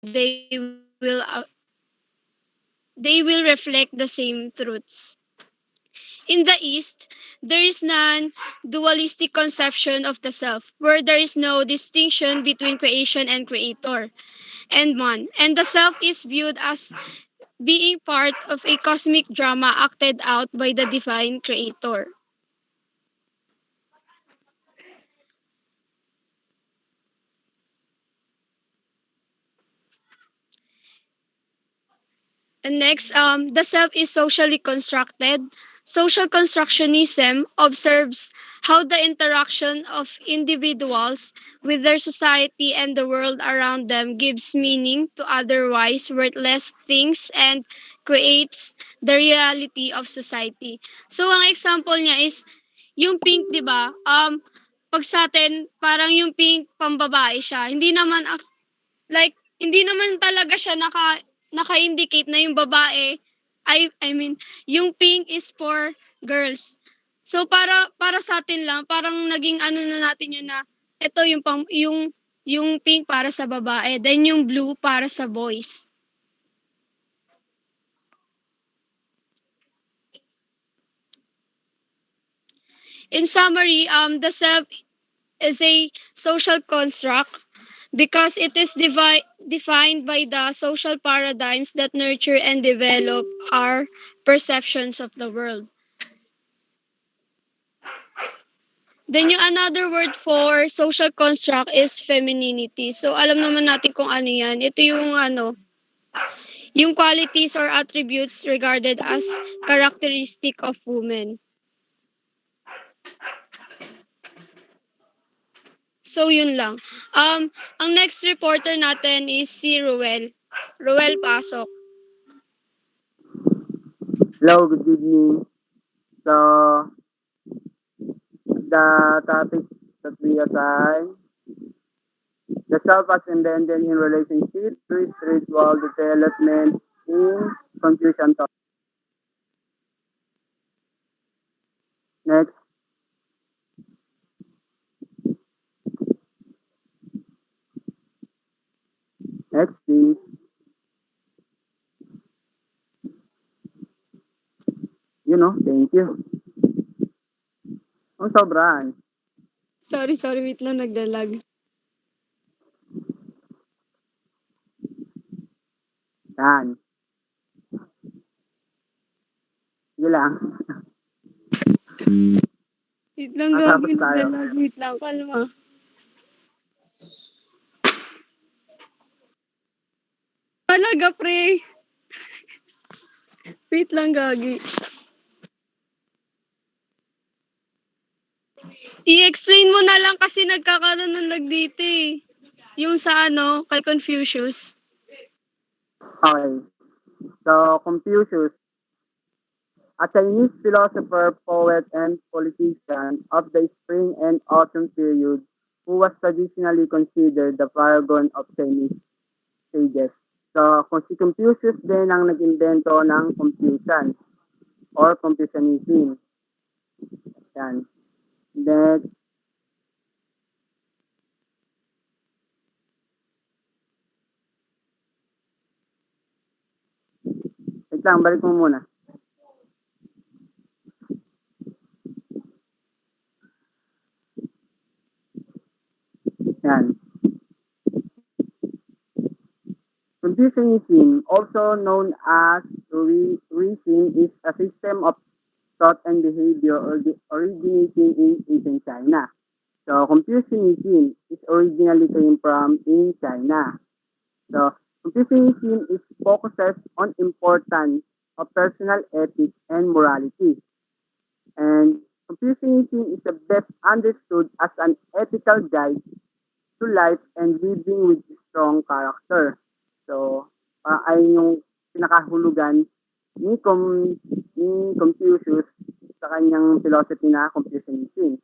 they will reflect the same truths. In the East, there is none dualistic conception of the self, where there is no distinction between creation and creator and man, and the self is viewed as being part of a cosmic drama acted out by the divine creator. And next, the self is socially constructed. Social constructionism observes how the interaction of individuals with their society and the world around them gives meaning to otherwise worthless things and creates the reality of society. So, ang example niya is, yung pink, di ba? Pag sa atin, parang yung pink pambabae siya. Hindi naman like hindi naman talaga siya naka-indicate na yung babae I mean yung pink is for girls. So para sa atin lang parang naging ano na natin yun na ito yung pink para sa babae, then yung blue para sa boys. In summary, the self is a social construct because it is defined by the social paradigms that nurture and develop our perceptions of the world. Then yung another word for social construct is femininity. So alam naman natin kung ano yan. Ito yung qualities or attributes regarded as characteristic of women. So yun lang. Ang next reporter natin is si Ruel. Ruel, pasok. Hello, good evening. So, the topic that we assign, the self as embedded in relationship to spiritual development in confusion thought. Next, next please. Thank you. Ang sobrang. Sorry, wait lang, naglalag. Yan. Sige lang. Wait lang, Matapos gagawin, tayo. naglalag. Wait lang, kalma. Talaga, pre. Wait lang, gagi. I-explain mo na lang kasi nagkakaroon ng lag dito eh. Yung sa kay Confucius. Okay. So, Confucius, a Chinese philosopher, poet, and politician of the spring and autumn period, who was traditionally considered the paragon of Chinese sages. So, kung si Confucius din ang nag-invento ng Confucian or Confucianism. Yan. Then, wait lang, balik mo muna. Yan. Confucianism, also known as reason, is a system of thought and behavior originating in ancient China. So, Confucianism is originally came from in China. So, Confucianism is focuses on importance of personal ethics and morality. And Confucianism is the best understood as an ethical guide to life and living with strong character. So, ay yung pinakahulugan ni Confucius sa kanyang philosophy na Confucianism.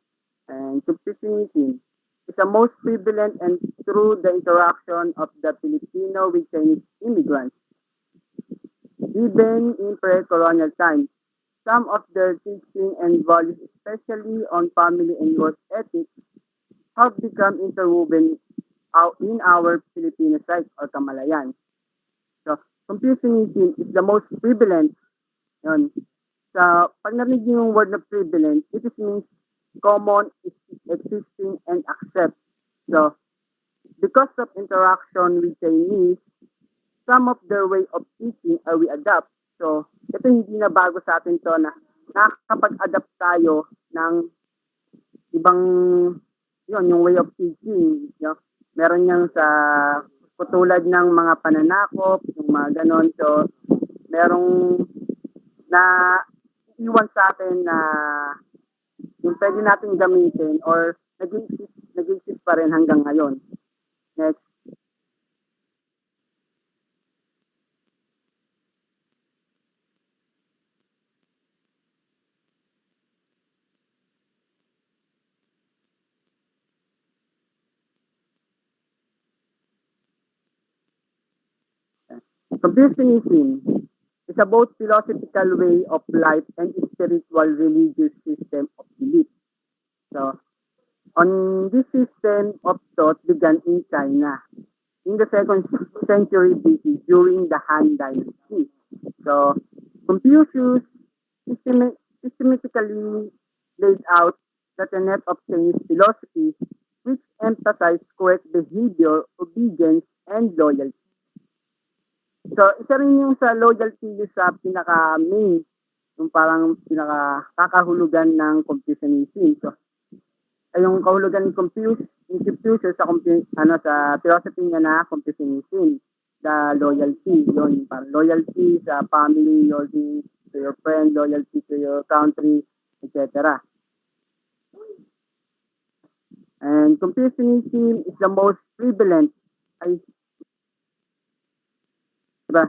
And Confucianism is the most prevalent and through the interaction of the Filipino with Chinese immigrants. Even in pre-colonial times, some of their teaching and values, especially on family and work ethics, have become interwoven in our Filipino side or Kamalayan. So, Confucianism is the most prevalent. Yun. Sa pag narinig niyo yung word na prevalent, it is means common, existing, and accept. So, because of interaction with Chinese, some of their way of teaching we adapt. So, ito hindi na bago sa atin to na nakakapag-adapt tayo ng ibang, yun, yung way of teaching. You know? Meron niyang sa katulad ng mga pananakop, yung mga ganon. So, merong na iwan sa atin na yung pwede natin gamitin or nag-exist pa rin hanggang ngayon. Next. Confucianism is about philosophical way of life and spiritual religious system of belief. So, on this system of thought began in China in the second century BC during the Han Dynasty. So, Confucius systematically laid out the tenet of Chinese philosophy which emphasized correct behavior, obedience, and loyalty. So, isa rin yung sa loyalty sa pinaka-main, yung parang pinaka-kakahulugan ng Confucianism. So, ay yung kahulugan ni Confucius sa sa philosophy niya na Confucianism, the loyalty, yun, parang loyalty sa family, loyalty to your friend, loyalty to your country, etc. And Confucianism is the most prevalent, diba?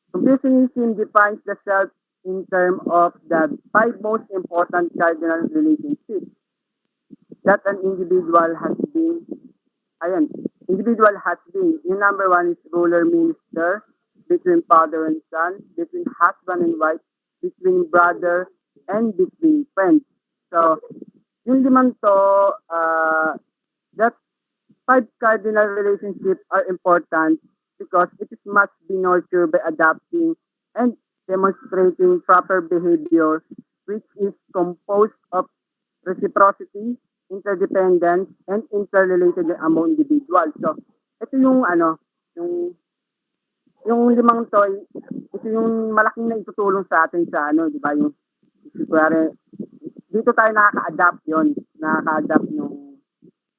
Confucianism defines the self in terms of the 5 most important cardinal relationships that an individual has been. Individual has been. Yung number 1 is ruler-minister, between father and son, between husband and wife, between brother, and between friends. So, yung limang to, that 5 cardinal relationships are important because it is must be nurtured by adapting and demonstrating proper behavior which is composed of reciprocity, interdependence, and interrelated among individuals. So, ito yung yung limang to, ito yung malaking na itutulong sa atin sa di ba, yung dito tayo nakaka-adapt yung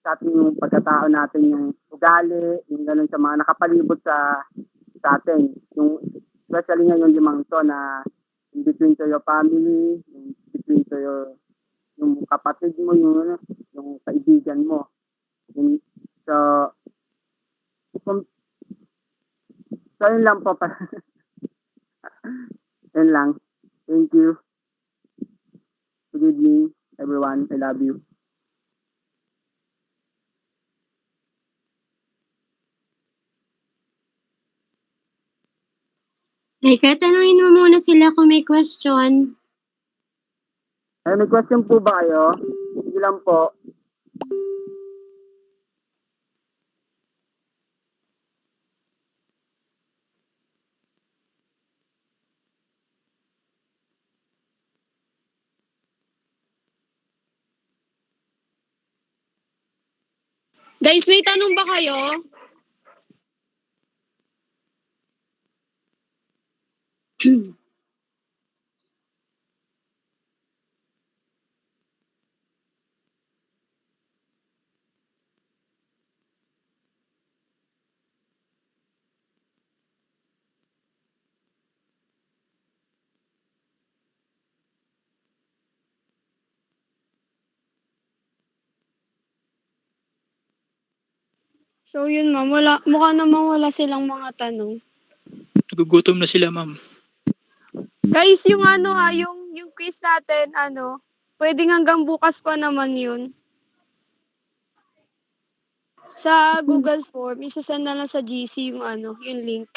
sa ating yung pagkatao natin, yung ugali, yung gano'n sa mga nakapalibot sa atin. Yung, especially nga yung limang to na in between to your family, in between to yung kapatid mo, yung kaibigan mo. So, yun lang po. Yun lang. Thank you. Good evening, everyone. I love you. Teka, tanungin mo muna sila kung may question. May question po ba kayo? Sige lang po. Guys, may tanong ba kayo? So yun ma'am, mukha namang wala silang mga tanong. Nagugutom na sila, ma'am. Guys, yung yung quiz natin, pwedeng hanggang bukas pa naman yun. Sa Google Form, isasend na lang sa GC yung yung link.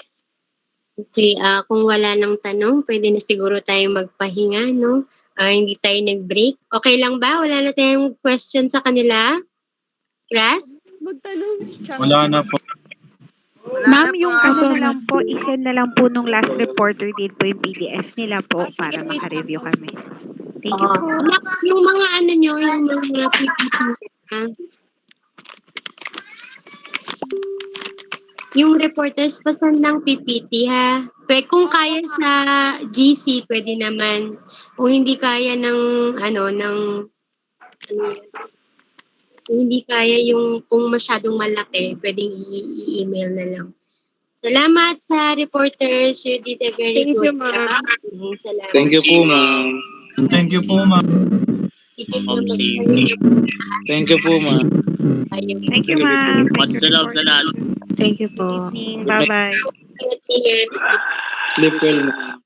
Okay, kung wala nang tanong, pwede na siguro tayo magpahinga, no? Hindi tayo nag-break. Okay lang ba? Wala na tayong question sa kanila? Class? magtanong. Charot. Wala na po. Ma'am, yung ano na lang po, isend na lang po nung last reporter din po yung PDF nila po Sige, para wait lang makareview po. kami. Thank you po. Yung mga ano nyo, yung mga PPT na, yung reporters, pasan ng PPT ha. Kung kaya sa GC, pwede naman. Kung hindi kaya ng, kung hindi kaya yung, kung masyadong malaki, pwedeng i-email na lang. Salamat sa reporters. You did a very Thank you, good ma'am. job. Salamat. Thank you po, ma'am. Thank you po, ma'am. Sige po, Obsi. Thank you po, ma'am. Thank you, ma'am. Thank you, Sa loob na lahat. reporter. Thank you Good po. evening. Bye-bye. Sleep well, ma'am.